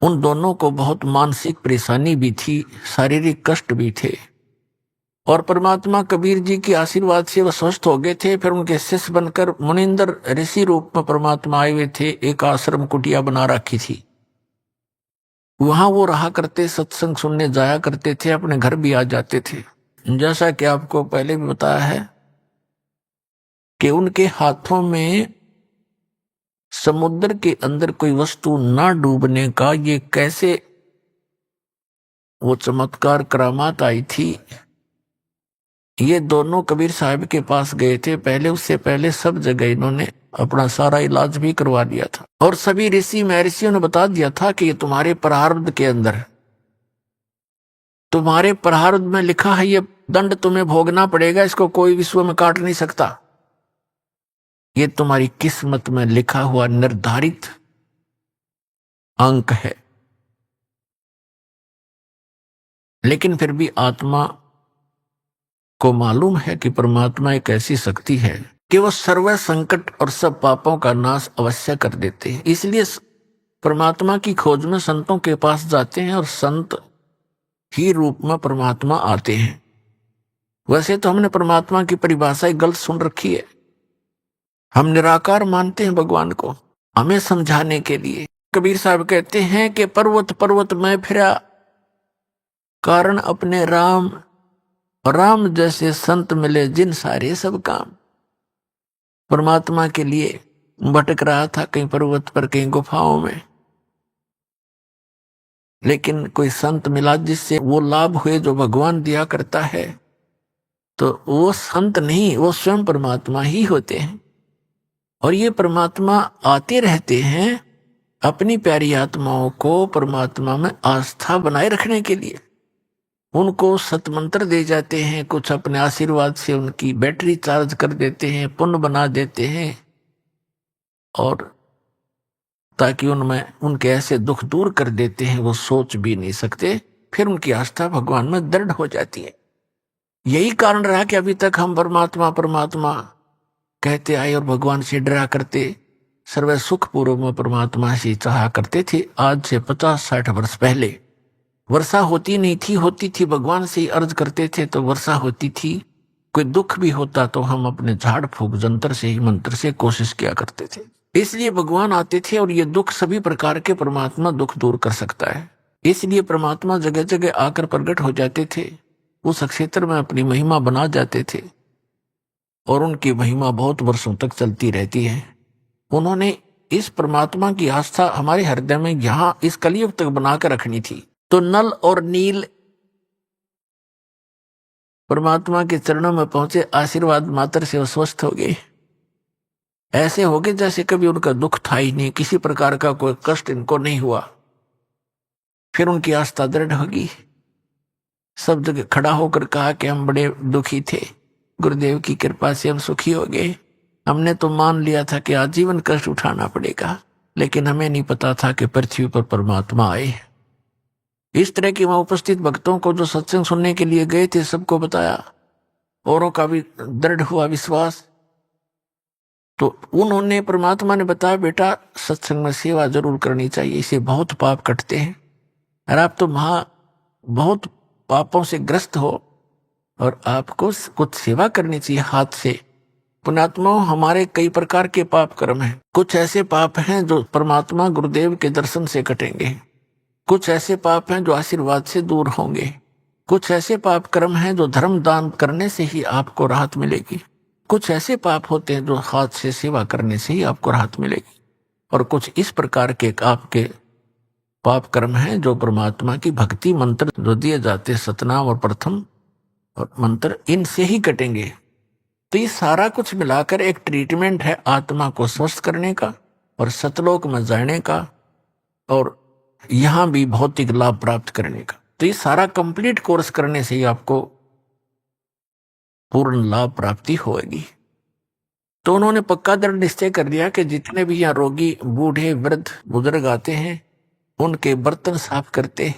उन दोनों को बहुत मानसिक परेशानी भी थी, शारीरिक कष्ट भी थे, और परमात्मा कबीर जी के आशीर्वाद से वह स्वस्थ हो गए थे। फिर उनके शिष्य बनकर मुनिंदर ऋषि रूप में परमात्मा आए हुए थे। एक आश्रम कुटिया बना रखी थी, वहां वो रहा करते, सत्संग सुनने जाया करते थे, अपने घर भी आ जाते थे। जैसा कि आपको पहले भी बताया है कि उनके हाथों में समुद्र के अंदर कोई वस्तु ना डूबने का ये कैसे वो चमत्कार करामात आई थी। ये दोनों कबीर साहब के पास गए थे पहले, उससे पहले सब जगह इन्होंने अपना सारा इलाज भी करवा दिया था, और सभी ऋषि महर्षियों ने बता दिया था कि ये तुम्हारे प्रारब्ध के अंदर, तुम्हारे प्रारब्ध में लिखा है, ये दंड तुम्हें भोगना पड़ेगा, इसको कोई विश्व में काट नहीं सकता। ये तुम्हारी किस्मत में लिखा हुआ निर्धारित अंक है। लेकिन फिर भी आत्मा को मालूम है कि परमात्मा एक ऐसी शक्ति है कि वह सर्व संकट और सब पापों का नाश अवश्य कर देते हैं। इसलिए परमात्मा की खोज में संतों के पास जाते हैं, और संत ही रूप में परमात्मा आते हैं। वैसे तो हमने परमात्मा की परिभाषा ही गलत सुन रखी है। हम निराकार मानते हैं भगवान को, हमें समझाने के लिए। कबीर साहब कहते हैं कि पर्वत पर्वत मैं फिरा, कारण अपने राम, राम जैसे संत मिले जिन सारे सब काम। परमात्मा के लिए भटक रहा था, कहीं पर्वत पर कहीं गुफाओं में, लेकिन कोई संत मिला जिससे वो लाभ हुए जो भगवान दिया करता है। तो वो संत नहीं, वो स्वयं परमात्मा ही होते हैं। और ये परमात्मा आते रहते हैं अपनी प्यारी आत्माओं को परमात्मा में आस्था बनाए रखने के लिए। उनको सतमंत्र दे जाते हैं, कुछ अपने आशीर्वाद से उनकी बैटरी चार्ज कर देते हैं, पुण्य बना देते हैं, और ताकि उनमें उनके ऐसे दुख दूर कर देते हैं वो सोच भी नहीं सकते। फिर उनकी आस्था भगवान में दृढ़ हो जाती है। यही कारण रहा कि अभी तक हम परमात्मा परमात्मा कहते आए और भगवान से डरा करते, सर्व सुख पूर्व में परमात्मा से चाहा करते थे। आज से 50-60 वर्ष पहले वर्षा होती नहीं थी, होती थी भगवान से ही अर्ज करते थे तो वर्षा होती थी। कोई दुख भी होता तो हम अपने झाड़ फूक जंतर से ही मंत्र से कोशिश किया करते थे। इसलिए भगवान आते थे और ये दुख सभी प्रकार के परमात्मा दुख दूर कर सकता है। इसलिए परमात्मा जगह जगह आकर प्रकट हो जाते थे, उस क्षेत्र में अपनी महिमा बना जाते थे और उनकी महिमा बहुत वर्षों तक चलती रहती है। उन्होंने इस परमात्मा की आस्था हमारे हृदय में यहाँ इस कलयुग तक बनाकर रखनी थी। तो नल और नील परमात्मा के चरणों में पहुंचे, आशीर्वाद मात्र से वो स्वस्थ हो गए। ऐसे हो गए जैसे कभी उनका दुख था ही नहीं, किसी प्रकार का कोई कष्ट इनको नहीं हुआ। फिर उनकी आस्था दृढ़ होगी। सब जगह खड़ा होकर कहा कि हम बड़े दुखी थे, गुरुदेव की कृपा से हम सुखी हो गए। हमने तो मान लिया था कि आजीवन कष्ट उठाना पड़ेगा, लेकिन हमें नहीं पता था कि पृथ्वी पर परमात्मा आए। इस तरह के वहां उपस्थित भक्तों को जो सत्संग सुनने के लिए गए थे सबको बताया, औरों का भी दृढ़ हुआ विश्वास। तो उन्होंने परमात्मा ने बताया बेटा सत्संग में सेवा जरूर करनी चाहिए, इसे बहुत पाप कटते हैं और आप तो बहुत पापों से ग्रस्त हो और आपको कुछ सेवा करनी चाहिए हाथ से। पुण्यात्मा हमारे कई प्रकार के पाप कर्म हैं। कुछ ऐसे पाप हैं जो परमात्मा गुरुदेव के दर्शन से कटेंगे, कुछ ऐसे पाप हैं जो आशीर्वाद से दूर होंगे, कुछ ऐसे पाप कर्म हैं जो धर्म दान करने से ही आपको राहत मिलेगी, कुछ ऐसे पाप होते हैं जो हाथ से सेवा करने से ही आपको राहत मिलेगी, और कुछ इस प्रकार के आपके पाप कर्म हैं जो परमात्मा की भक्ति मंत्र जो दिए जाते सतनाम और प्रथम और मंत्र, इनसे ही कटेंगे। तो ये सारा कुछ मिलाकर एक ट्रीटमेंट है आत्मा को स्वस्थ करने का और सतलोक में जाने का और यहां भी भौतिक लाभ प्राप्त करने का। तो ये सारा कंप्लीट कोर्स करने से ही आपको पूर्ण लाभ प्राप्ति होगी। तो उन्होंने पक्का दृढ़ निश्चय कर लिया कि जितने भी यहाँ रोगी बूढ़े वृद्ध बुजुर्ग आते हैं उनके बर्तन साफ करते,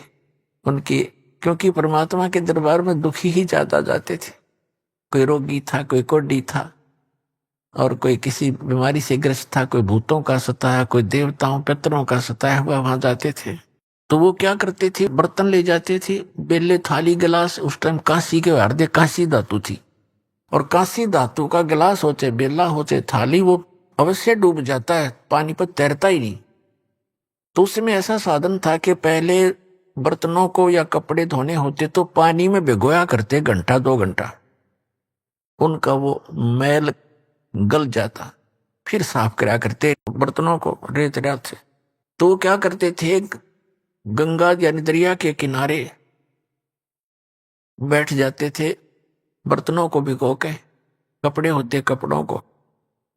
उनकी, क्योंकि परमात्मा के दरबार में दुखी ही ज्यादा जाते थे। कोई रोगी था, कोई कोढ़ी था और कोई किसी बीमारी से ग्रस्त था, कोई भूतों का सताया, कोई देवताओं पितरों का सताया हुआ वहां जाते थे। तो वो क्या करते थे, बर्तन ले जाते थे, बेले थाली गिलास। उस टाइम कांसी के हार्दे कांसी धातु थी और कांसी धातु का गिलास हो चाहे बेला हो चाहे थाली, वो अवश्य डूब जाता है, पानी पर तैरता ही नहीं। तो उसमें ऐसा साधन था कि पहले बर्तनों को या कपड़े धोने होते तो पानी में भिगोया करते 1-2 घंटा, उनका वो मैल गल जाता, फिर साफ करा करते बर्तनों को रेत रात से। तो वो क्या करते थे, गंगा यानी दरिया के किनारे बैठ जाते थे, बर्तनों को भिगो के, कपड़े होते कपड़ों को,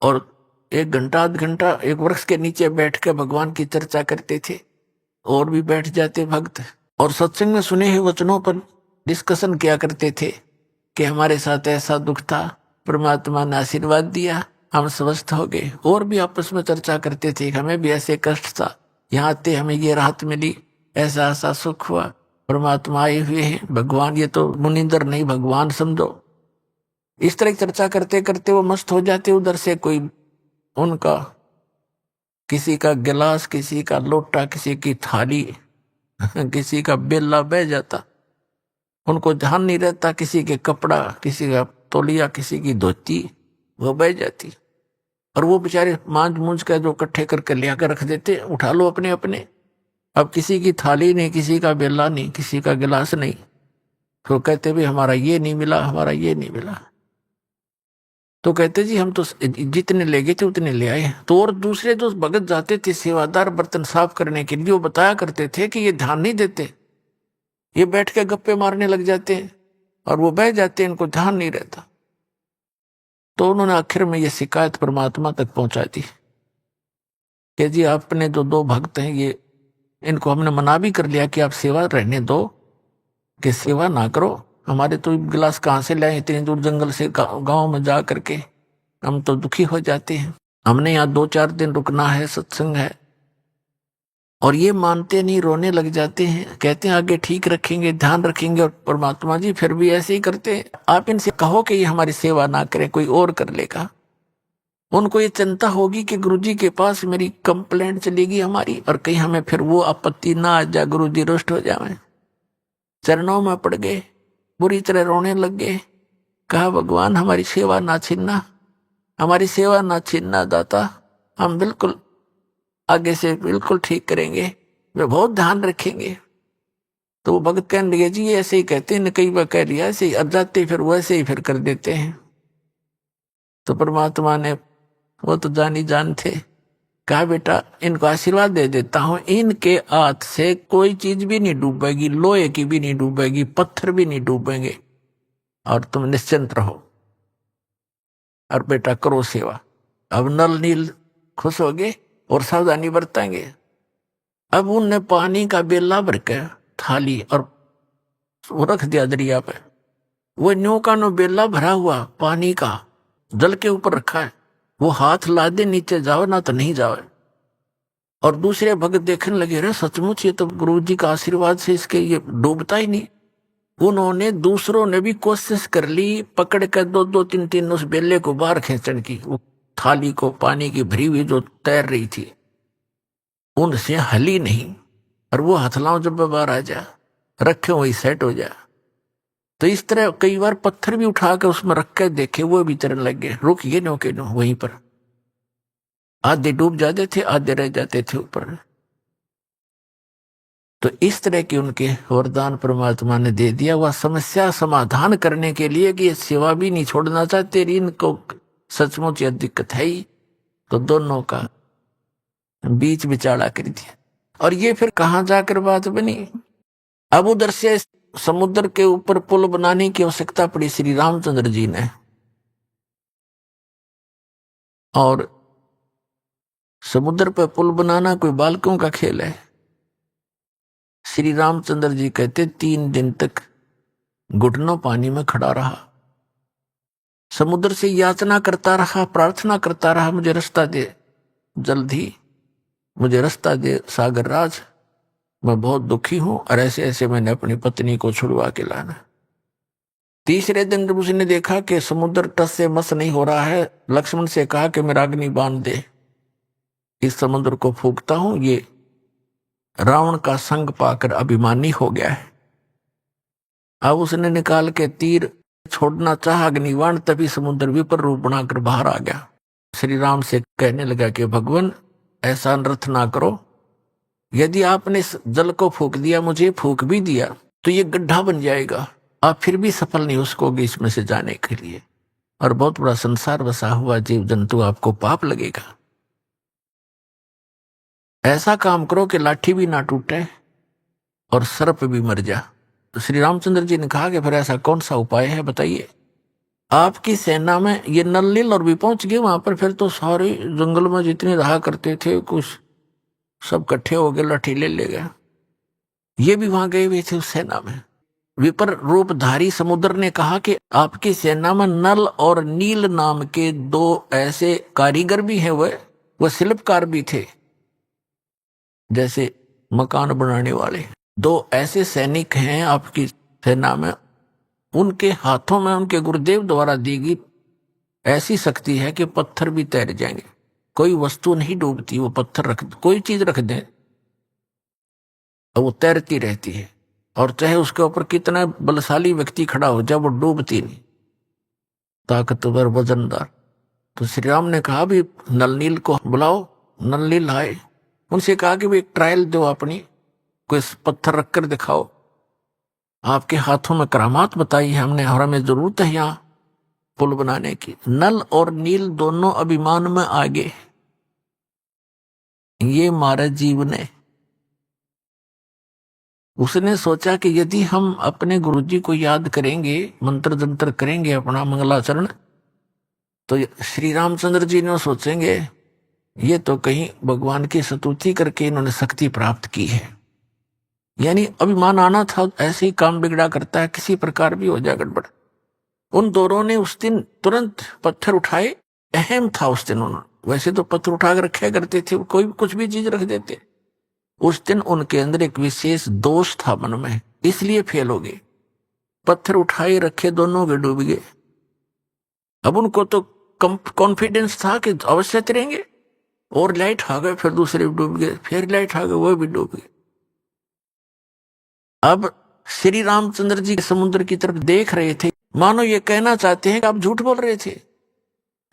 और 1-1.5 घंटा एक वृक्ष के नीचे बैठ के भगवान की चर्चा करते थे। और भी बैठ जाते भक्त और सत्संग में सुने हुए वचनों पर डिस्कशन किया करते थे कि हमारे साथ ऐसा दुख था, परमात्मा ने आशीर्वाद दिया, हम स्वस्थ हो गए। और भी आपस में चर्चा करते थे, हमें भी ऐसे कष्ट था, यहाँ आते हमें ये राहत मिली, ऐसा ऐसा सुख हुआ, परमात्मा आए हुए हैं, भगवान, ये तो मुनिंदर नहीं भगवान समझो। इस तरह चर्चा करते करते वो मस्त हो जाते। उधर से कोई उनका किसी का गिलास, किसी का लोटा, किसी की थाली, किसी का बेला बह जाता। उनको ध्यान नहीं रहता, किसी के कपड़ा, किसी का तौलिया, किसी की धोती वो बह जाती, और वो बेचारे मांझ मूंझ का जो इकट्ठे करके लिया कर रख देते, उठा लो अपने अपने। अब किसी की थाली नहीं, किसी का बेला नहीं, किसी का गिलास नहीं, तो कहते भी हमारा ये नहीं मिला, हमारा ये नहीं मिला। तो कहते जी हम तो जितने ले गए थे उतने ले आए। तो और दूसरे जो भगत जाते थे सेवादार बर्तन साफ करने के लिए, वो बताया करते थे कि ये ध्यान नहीं देते, ये बैठ के गप्पे मारने लग जाते हैं और वो बह जाते हैं, इनको ध्यान नहीं रहता। तो उन्होंने आखिर में ये शिकायत परमात्मा तक पहुंचा दी कि जी आपने जो दो भक्त हैं, ये इनको हमने मना भी कर लिया कि आप सेवा रहने दो, कि सेवा ना करो। हमारे तो गिलास कहाँ से लाए इतनी दूर जंगल से गांव में जा करके, हम तो दुखी हो जाते हैं, हमने यहाँ 2-4 दिन रुकना है, सत्संग है। और ये मानते नहीं, रोने लग जाते हैं, कहते हैं आगे ठीक रखेंगे, ध्यान रखेंगे, और परमात्मा जी फिर भी ऐसे ही करते हैं। आप इनसे कहो कि ये हमारी सेवा ना करें, कोई और कर लेगा। उनको ये चिंता होगी कि गुरुजी के पास मेरी कंप्लेंट चलेगी हमारी, और कहीं हमें फिर वो आपत्ति ना आ जाए, गुरुजी रुष्ट हो जाए। चरणों में पड़ गए, बुरी तरह रोने लग गए। कहा भगवान हमारी सेवा ना छीनना, हमारी सेवा ना छीनना दाता, हम बिल्कुल आगे से बिल्कुल ठीक करेंगे, वे बहुत ध्यान रखेंगे। तो वो भगत कहने लगे जी ये ऐसे ही कहते हैं, कई बार कह लिया ऐसे ही, अब जाते फिर वैसे ही फिर कर देते हैं। तो परमात्मा ने, वो तो जानी जान थे, कहा बेटा इनको आशीर्वाद दे देता हूं, इनके हाथ से कोई चीज भी नहीं डूबेगी, लोहे की भी नहीं डूबेगी, पत्थर भी नहीं डूबेंगे, और तुम निश्चिंत रहो, और बेटा करो सेवा। अब नल नील खुश हो गए और सावधानी बरतेंगे। अब उनने पानी का बेला भर के थाली और वो रख दिया दरिया पे। वो न्यू का नो बेला भरा हुआ पानी का जल के ऊपर रखा है, वो हाथ ला दे नीचे जाओ ना तो नहीं जाओ। और दूसरे भगत देखने लगे, रे सचमुच ये तो गुरु जी का आशीर्वाद से इसके ये डूबता ही नहीं। उन्होंने दूसरों ने भी कोशिश कर ली, पकड़ कर 2-2-3-3 उस बेले को बाहर खींचने की, वो थाली को पानी की भरी हुई जो तैर रही थी, उनसे हली नहीं। और वो हथलाओं जब बाहर आ जा, रखे वही सेट हो जा। तो इस तरह कई बार पत्थर भी उठा के उसमें रख के देखे, वो भी तैरने लग गए, रुक ये नो के नो वहीं पर। आधे डूब जाते थे, आधे रह जाते थे ऊपर। तो इस तरह के उनके वरदान परमात्मा ने दे दिया। वह समस्या समाधान करने के लिए कि ये सेवा भी नहीं छोड़ना चाहते, इनको सचमुच यह दिक्कत है ही, तो दोनों का बीच बिचाड़ा कर दिया। और ये फिर कहां जाकर बात बनी, अब उधर से समुद्र के ऊपर पुल बनाने की आवश्यकता पड़ी श्री रामचंद्र जी ने। और समुद्र पर पुल बनाना कोई बालकों का खेल है। श्री रामचंद्र जी कहते 3 दिन तक घुटनों पानी में खड़ा रहा, समुद्र से याचना करता रहा, प्रार्थना करता रहा, मुझे रास्ता दे, जल्दी मुझे रास्ता दे सागर राज, मैं बहुत दुखी हूं, और ऐसे ऐसे मैंने अपनी पत्नी को छुड़वा के लाना। तीसरे दिन जब उसने देखा कि समुद्र टस से मस नहीं हो रहा है, लक्ष्मण से कहा कि मेरा अग्नि बांध दे, इस समुद्र को फूंकता हूं। ये रावण का संग पाकर अभिमानी हो गया है। अब उसने निकाल के तीर छोड़ना चाहा अग्निबाण, तभी समुद्र विपर रूप बनाकर बाहर आ गया। श्री राम से कहने लगा कि भगवान ऐसा अनर्थ ना करो, यदि आपने इस जल को फूंक दिया, मुझे फूंक भी दिया, तो ये गड्ढा बन जाएगा, आप फिर भी सफल नहीं हो सकोगे इसमें से जाने के लिए, और बहुत बड़ा संसार बसा हुआ जीव जंतु, आपको पाप लगेगा। ऐसा काम करो कि लाठी भी ना टूटे और सर्प भी मर जा। तो श्री रामचंद्र जी ने कहा कि फिर ऐसा कौन सा उपाय है बताइए। आपकी सेना में ये नल नील और भी पहुंच गए वहां पर, फिर तो सारे जंगल में जितने रहा करते थे कुछ सब इकट्ठे हो गए, लाठी ले गए। ये भी वहां गए हुए थे उस सेना में। विपर रूपधारी समुद्र ने कहा कि आपकी सेना में नल और नील नाम के 2 ऐसे कारीगर भी हैं, वह शिल्पकार भी थे, जैसे मकान बनाने वाले। 2 ऐसे सैनिक हैं आपकी सेना में, उनके हाथों में उनके गुरुदेव द्वारा दी गई ऐसी शक्ति है कि पत्थर भी तैर जाएंगे, कोई वस्तु नहीं डूबती, वो पत्थर रख, कोई चीज रख दें और वो तैरती रहती है। और चाहे उसके ऊपर कितना बलशाली व्यक्ति खड़ा हो जाए वो डूबती नहीं, ताकतवर वजनदार। तो श्री राम ने कहा भी नल नील को बुलाओ। नल नील आए, उनसे कहा कि भी एक ट्रायल दो, अपनी कोई पत्थर रखकर दिखाओ, आपके हाथों में करामात बताई है हमने और हमें जरूरत है यहाँ पुल बनाने की। नल और नील दोनों अभिमान में आगे। ये महाराज जीव ने उसने सोचा कि यदि हम अपने गुरुजी को याद करेंगे, मंत्र जंत्र करेंगे, अपना मंगलाचरण, तो श्री रामचंद्र जी ने सोचेंगे ये तो कहीं भगवान की स्तुति करके इन्होंने शक्ति प्राप्त की है। यानी अभिमान आना था, ऐसे ही काम बिगड़ा करता है, किसी प्रकार भी हो जाए गड़बड़। उन दोनों ने उस दिन तुरंत पत्थर उठाए। अहम था उस दिन, उन्होंने वैसे तो पत्थर उठा कर रखे करते थे, कोई कुछ भी चीज रख देते। उस दिन उनके अंदर एक विशेष दोष था मन में, इसलिए फेल हो गए। पत्थर उठाए रखे, दोनों के डूब गए। अब उनको तो कॉन्फिडेंस था कि अवश्य तैरेंगे, और लाइट आ गए, फिर दूसरे भी डूब गए, फिर लाइट आ गए, वो भी डूब गए। अब श्री रामचंद्र जी समुद्र की तरफ देख रहे थे, मानो ये कहना चाहते हैं कि आप झूठ बोल रहे थे।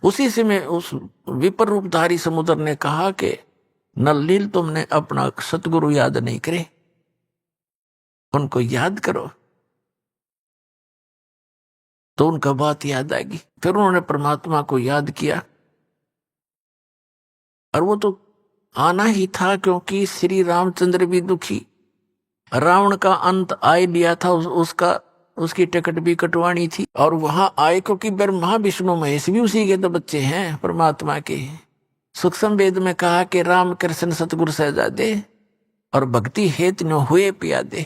उसी से में उस विपर रूपधारी समुद्र ने कहा कि नल नील, तुमने अपना सतगुरु याद नहीं करे, उनको याद करो। तो उनका बात याद आएगी। फिर उन्होंने परमात्मा को याद किया, और वो तो आना ही था, क्योंकि श्री रामचंद्र भी दुखी, रावण का अंत आए लिया था, उसकी टिकट भी कटवानी थी, और वहां आए क्योंकि ब्रह्मा विष्णु महेश भी उसी के तो बच्चे हैं, परमात्मा के। सूक्ष्म वेद में कहा कि राम कृष्ण सतगुरु सहजादे और भक्ति हेतु न हुए पियादे।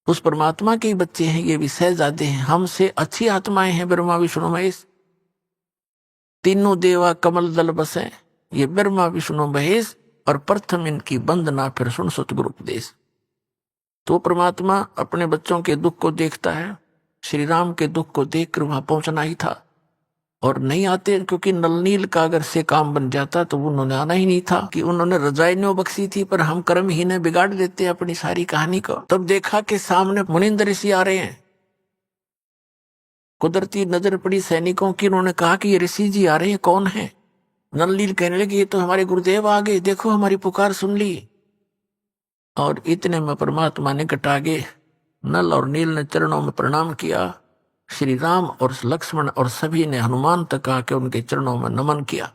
उस परमात्मा के ही बच्चे हैं, ये भी सहजादे हैं, हमसे अच्छी आत्माएं हैं ब्रह्मा विष्णु महेश। तीनों देवा कमल दल बसे, ये ब्रह्मा विष्णु महेश, और प्रथम इनकी वंदना फिर सुन सतगुरु उपदेश। तो परमात्मा अपने बच्चों के दुख को देखता है। श्री राम के दुख को देखकर वहां पहुंचना ही था, और नहीं आते, क्योंकि नलनील का अगर से काम बन जाता तो उन्होंने आना ही नहीं था। कि उन्होंने रजाई नो बख्शी थी, पर हम कर्म ही ने बिगाड़ देते अपनी सारी कहानी को। तब देखा कि सामने मुनिंदर ऋषि आ रहे हैं। कुदरती नजर पड़ी सैनिकों की, उन्होंने कहा कि ये ऋषि जी आ रहे हैं, कौन है? नलनील कहने लगे ये तो हमारे गुरुदेव आ गए, देखो हमारी पुकार सुन ली। और इतने में परमात्मा ने कटागे नल और नील ने चरणों में प्रणाम किया। श्री राम और लक्ष्मण और सभी ने हनुमान तक आके उनके चरणों में नमन किया।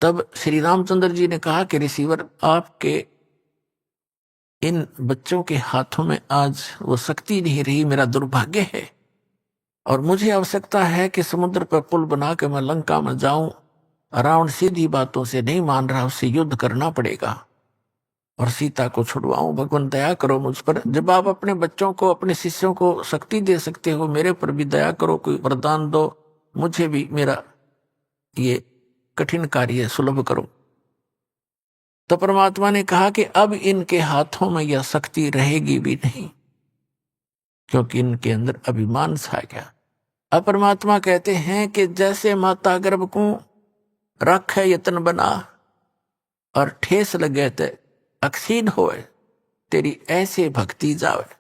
तब श्री रामचंद्र जी ने कहा कि ऋषिवर, आपके इन बच्चों के हाथों में आज वो शक्ति नहीं रही, मेरा दुर्भाग्य है, और मुझे आवश्यकता है कि समुद्र पर पुल बना के मैं लंका में जाऊं। रावण सीधी बातों से नहीं मान रहा, उससे युद्ध करना पड़ेगा और सीता को छुड़वाऊं। भगवान दया करो मुझ पर। जब आप अपने बच्चों को, अपने शिष्यों को शक्ति दे सकते हो, मेरे पर भी दया करो, कोई वरदान दो, मुझे भी मेरा ये कठिन कार्य सुलभ करो। तो परमात्मा ने कहा कि अब इनके हाथों में यह शक्ति रहेगी भी नहीं, क्योंकि इनके अंदर अभिमान छा गया। अब परमात्मा कहते हैं कि जैसे माता गर्भ को रखे यतन बना और ठेस लगे ते अक्षीण होए, तेरी ऐसे भक्ति जावे।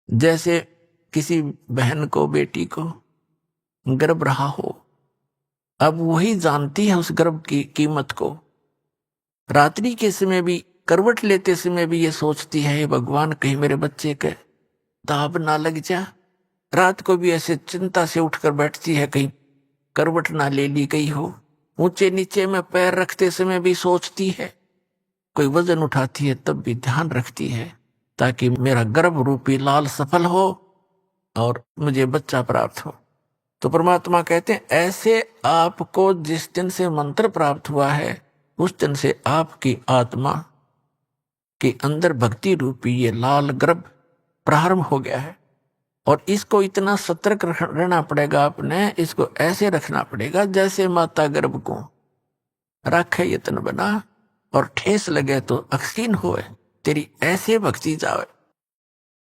जैसे किसी बहन को, बेटी को गर्भ रहा हो, अब वही जानती है उस गर्भ की कीमत को। रात्रि के समय भी, करवट लेते समय भी ये सोचती है, भगवान कहीं मेरे बच्चे के दाब ना लग जा। रात को भी ऐसे चिंता से उठकर बैठती है, कहीं करवट ना ले ली गई हो। ऊंचे नीचे में पैर रखते समय भी सोचती है, कोई वजन उठाती है तब भी ध्यान रखती है, ताकि मेरा गर्भ रूपी लाल सफल हो और मुझे बच्चा प्राप्त हो। तो परमात्मा कहते हैं ऐसे आपको जिस दिन से मंत्र प्राप्त हुआ है, उस दिन से आपकी आत्मा के अंदर भक्ति रूपी ये लाल गर्भ प्रारंभ हो गया है। और इसको इतना सतर्क रहना पड़ेगा, आपने इसको ऐसे रखना पड़ेगा जैसे माता गर्भ को रखे यतन बना और ठेस लगे तो अक्षीण होए, तेरी ऐसे भक्ति जावे।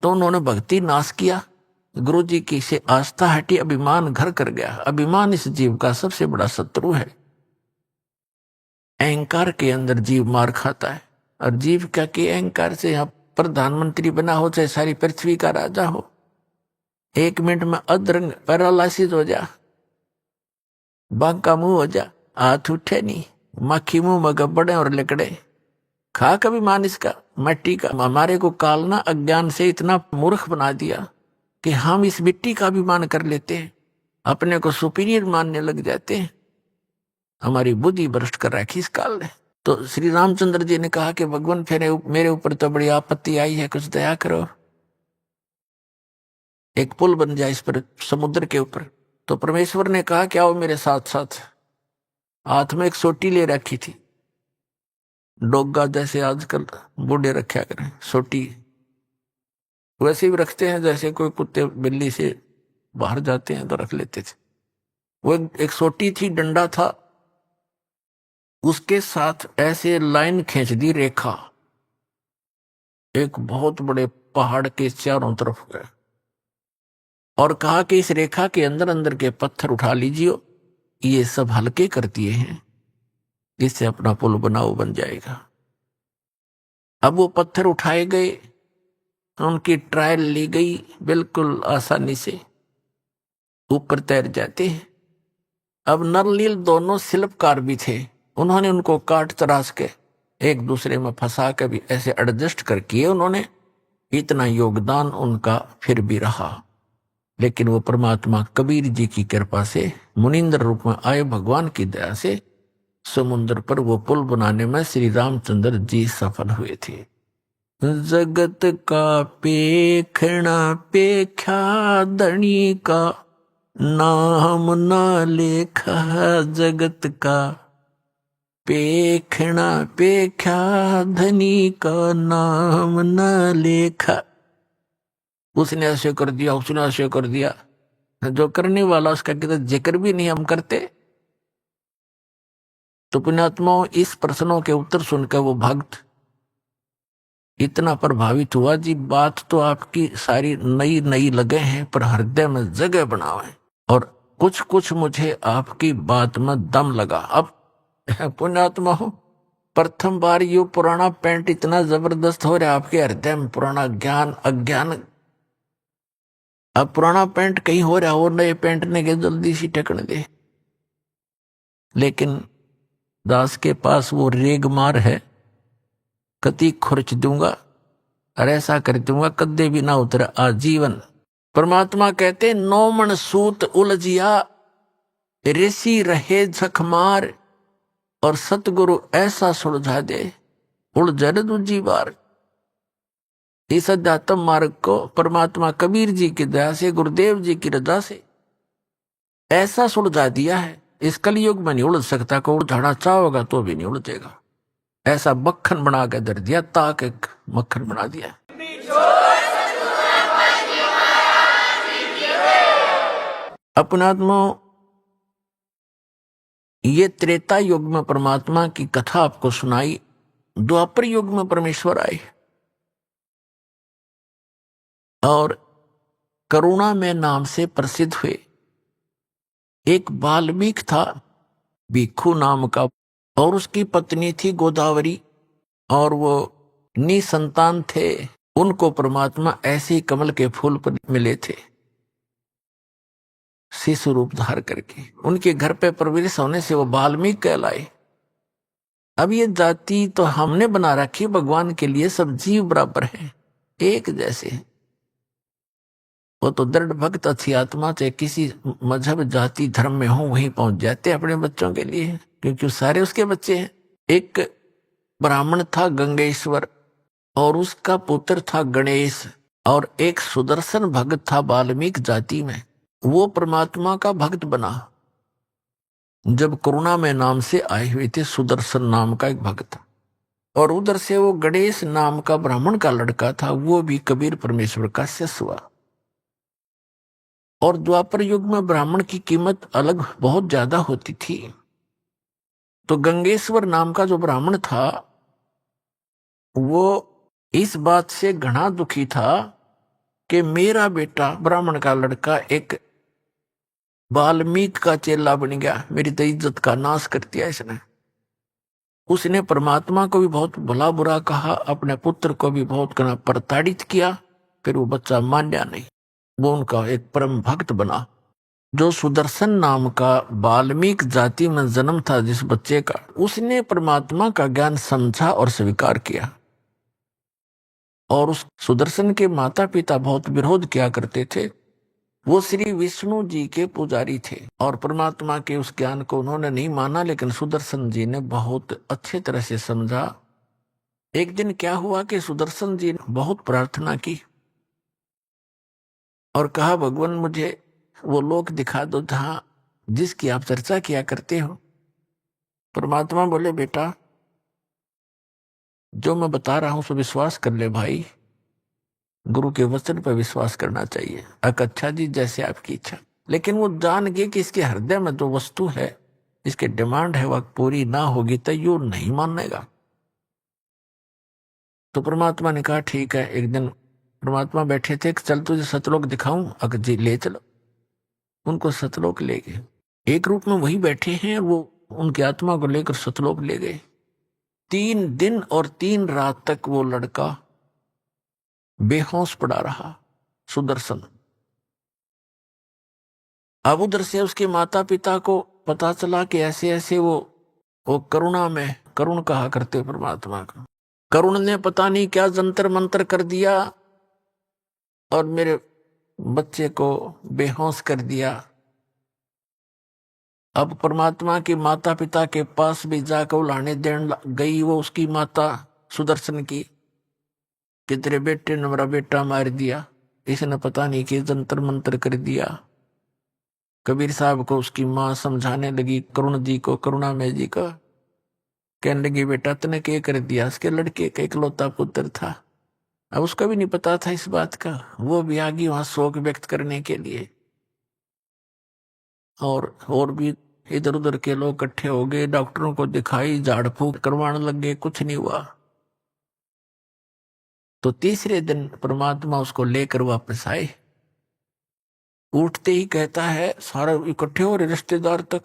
तो उन्होंने भक्ति नाश किया, गुरु जी की से आस्था हटी, अभिमान घर कर गया। अभिमान इस जीव का सबसे बड़ा शत्रु है। अहंकार के अंदर जीव मार खाता है। और जीविका के अहंकार से आप प्रधानमंत्री बना हो, चाहे सारी पृथ्वी का राजा हो, 1 मिनट में अधरंग पैरालिसिस हो जा, बांका मुंह हो जा, हाथ उठे नहीं, मक्खी मुंह में गब्बड़े और लकड़े, खा कभी मान इसका मिट्टी का। हमारे को काल ना अज्ञान से इतना मूर्ख बना दिया कि हम इस मिट्टी का भी मान कर लेते हैं, अपने को सुपीरियर मानने लग जाते हैं। हमारी बुद्धि भ्रष्ट कर रखी इस काल ने। तो श्री रामचंद्र जी ने कहा कि भगवान फिर मेरे ऊपर तो बड़ी आपत्ति आई है, कुछ दया करो, एक पुल बन जाए इस पर, समुद्र के ऊपर। तो परमेश्वर ने कहा कि आओ मेरे साथ साथ। हाथ में एक सोटी ले रखी थी, डोगा जैसे आजकल बूढ़े रखा करें सोटी, वैसे भी रखते हैं जैसे कोई कुत्ते बिल्ली से बाहर जाते हैं तो रख लेते थे। वो एक सोटी थी, डंडा था, उसके साथ ऐसे लाइन खींच दी, रेखा एक बहुत बड़े पहाड़ के चारों तरफ गए, और कहा कि इस रेखा के अंदर अंदर के पत्थर उठा लीजिए, ये सब हल्के कर दिए हैं, इससे अपना पुल बनाओ, बन जाएगा। अब वो पत्थर उठाए गए, उनकी ट्रायल ली गई, बिल्कुल आसानी से ऊपर तैर जाते हैं। अब नरलील दोनों शिल्पकार भी थे, उन्होंने उनको काट तराश के एक दूसरे में फंसा के भी ऐसे एडजस्ट कर किए उन्होंने। इतना योगदान उनका फिर भी रहा, लेकिन वो परमात्मा कबीर जी की कृपा से मुनिंद्र रूप में आए, भगवान की दया से समुद्र पर वो पुल बनाने में श्री रामचंद्र जी सफल हुए थे। जगत का पेखना पेख्या धनी का, नाम न लेखा जगत का, पेखना पेख्या धनी का, नाम न लेखा। उसने ऐसे कर दिया, उसने ऐसे कर दिया, जो करने वाला उसका कहते जिक्र भी नहीं हम करते। तो पुण्यात्माओं, इस प्रश्नों के उत्तर सुनकर वो भक्त इतना प्रभावित हुआ जी, बात तो आपकी सारी नई नई लगे हैं, पर हृदय में जगह बनावे, और कुछ कुछ मुझे आपकी बात में दम लगा। अब पुण्यात्माओं, प्रथम बार ये पुराना पेंट इतना जबरदस्त हो रहा है आपके हृदय में, पुराना ज्ञान अज्ञान। अब पुराना पेंट कहीं हो रहा और नए पेंट ने के जल्दी सी टकने दे, लेकिन दास के पास वो रेगमार है, कति खुर्च दूंगा और ऐसा कर दूंगा कदे भी ना उतर आजीवन। परमात्मा कहते 9 मन सूत उलझिया, ऋषि रहे झकमार, और सतगुरु ऐसा सुलझा दे उलझन दूजी बार। इस अध्यात्म मार्ग को परमात्मा कबीर जी की दया से, गुरुदेव जी की रजा से ऐसा सुलझा दिया है, इस कलयुग में नहीं उलझ सकता। को उलझाना चाहोगा तो भी नहीं उलझेगा। ऐसा मक्खन बना के दर दिया, ताक एक मक्खन बना दिया। अपनात्मा, ये त्रेता युग में परमात्मा की कथा आपको सुनाई, द्वापर युग में परमेश्वर आए और करुणा में नाम से प्रसिद्ध हुए। एक बाल्मीक था भिक्षु नाम का, और उसकी पत्नी थी गोदावरी, और वो निसंतान थे। उनको परमात्मा ऐसे ही कमल के फूल पर मिले थे, शिशु रूप धार करके। उनके घर पे प्रवेश होने से वो बाल्मीक कहलाए। अब ये जाति तो हमने बना रखी, भगवान के लिए सब जीव बराबर हैं, एक जैसे हैं। वो तो दृढ़ भक्त अच्छी आत्मा, चाहे किसी मजहब जाति धर्म में हो, वहीं पहुंच जाते अपने बच्चों के लिए, क्योंकि सारे उसके बच्चे हैं। एक ब्राह्मण था गंगेश्वर, और उसका पुत्र था गणेश, और एक सुदर्शन भक्त था वाल्मीकि जाति में। वो परमात्मा का भक्त बना जब करुणा में नाम से आए हुए थे। सुदर्शन नाम का एक भक्त, और उधर से वो गणेश नाम का ब्राह्मण का लड़का था, वो भी कबीर परमेश्वर का शिष्य हुआ। और द्वापर युग में ब्राह्मण की कीमत अलग बहुत ज्यादा होती थी। तो गंगेश्वर नाम का जो ब्राह्मण था, वो इस बात से घना दुखी था कि मेरा बेटा ब्राह्मण का लड़का एक वाल्मीकि का चेला बन गया, मेरी तो इज्जत का नाश कर दिया इसने। उसने परमात्मा को भी बहुत भला बुरा कहा, अपने पुत्र को भी बहुत प्रताड़ित किया। फिर वो बच्चा मान्या नहीं, वो उनका एक परम भक्त बना। जो सुदर्शन नाम का वाल्मीकि जाति में जन्म था जिस बच्चे का, उसने परमात्मा का ज्ञान समझा और स्वीकार किया। और उस सुदर्शन के माता पिता बहुत विरोध किया करते थे। वो श्री विष्णु जी के पुजारी थे और परमात्मा के उस ज्ञान को उन्होंने नहीं माना, लेकिन सुदर्शन जी ने बहुत अच्छे तरह से समझा। एक दिन क्या हुआ कि सुदर्शन जी ने बहुत प्रार्थना की और कहा, भगवान मुझे वो लोक दिखा दो जहां जिसकी आप चर्चा किया करते हो। परमात्मा बोले, बेटा जो मैं बता रहा हूं सो विश्वास कर ले भाई, गुरु के वचन पर विश्वास करना चाहिए। अच्छा जी, जैसे आपकी इच्छा। लेकिन वो जान गए कि इसके हृदय में जो वस्तु है, इसके डिमांड है, वह पूरी ना होगी तो यो नहीं मानेगा। तो परमात्मा ने कहा ठीक है। एक दिन परमात्मा बैठे थे, चल तुझे सतलोक दिखाऊं। अगर जी ले चलो। उनको सतलोक ले गए। एक रूप में वही बैठे हैं, वो उनकी आत्मा को लेकर सतलोक ले गए। 3 दिन और 3 रात तक वो लड़का बेहोश पड़ा रहा, सुदर्शन। अब उधर से उसके माता पिता को पता चला कि ऐसे ऐसे वो करुणा में, करुण कहा करते परमात्मा को, करुण ने पता नहीं क्या जंतर मंतर कर दिया और मेरे बच्चे को बेहोश कर दिया। अब परमात्मा के माता पिता के पास भी जाकर उलाने देने गई वो उसकी माता सुदर्शन की, कि तेरे बेटे ने मेरा बेटा मार दिया, इसने पता नहीं कि जंतर मंतर कर दिया। कबीर साहब को उसकी माँ समझाने लगी, करुण जी को, करुणामय जी को, कहने लगी बेटा तने क्या कर दिया। उसके लड़के का इकलौता पुत्र था। अब उसका भी नहीं पता था इस बात का, वो भी आ गई वहां शोक व्यक्त करने के लिए। और भी इधर उधर के लोग इकट्ठे हो गए, डॉक्टरों को दिखाई, झाड़ फूक करवाने लग गए, कुछ नहीं हुआ। तो तीसरे दिन परमात्मा उसको लेकर वापस आए। उठते ही कहता है, सारे इकट्ठे हो रहे रिश्तेदार तक,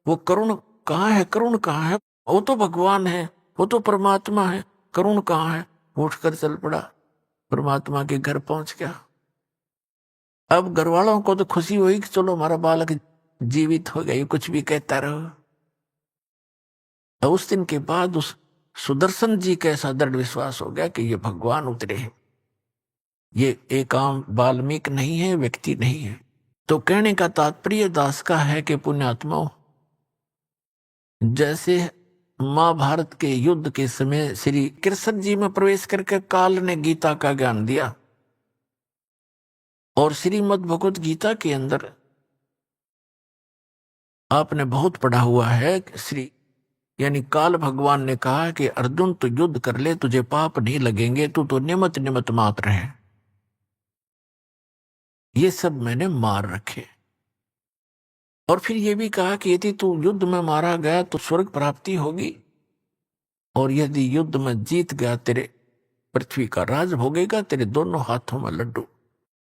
वो करुण कहाँ है, करुण कहाँ है, वो तो भगवान है, वो तो परमात्मा है, करुण कहाँ है। उठकर चल पड़ा, परमात्मा के घर पहुंच गया। अब घर वालों को तो खुशी हुई कि चलो हमारा बालक जीवित हो गया, कुछ भी कहता रहो। उस दिन के बाद उस सुदर्शन जी का ऐसा दृढ़ विश्वास हो गया कि ये भगवान उतरे हैं, ये एक आम वाल्मीकि नहीं है, व्यक्ति नहीं है। तो कहने का तात्पर्य दास का है कि पुण्यात्माओं, जैसे महाभारत के युद्ध के समय श्री कृष्ण जी में प्रवेश करके काल ने गीता का ज्ञान दिया, और श्रीमद् भगवत गीता के अंदर आपने बहुत पढ़ा हुआ है, श्री यानी काल भगवान ने कहा कि अर्जुन तू युद्ध कर ले, तुझे पाप नहीं लगेंगे, तू तो निमित्त निमित्त मात्र है, ये सब मैंने मार रखे। और फिर ये भी कहा कि यदि तू युद्ध में मारा गया तो स्वर्ग प्राप्ति होगी, और यदि युद्ध में जीत गया तेरे पृथ्वी का राज भोगेगा, तेरे दोनों हाथों में लड्डू।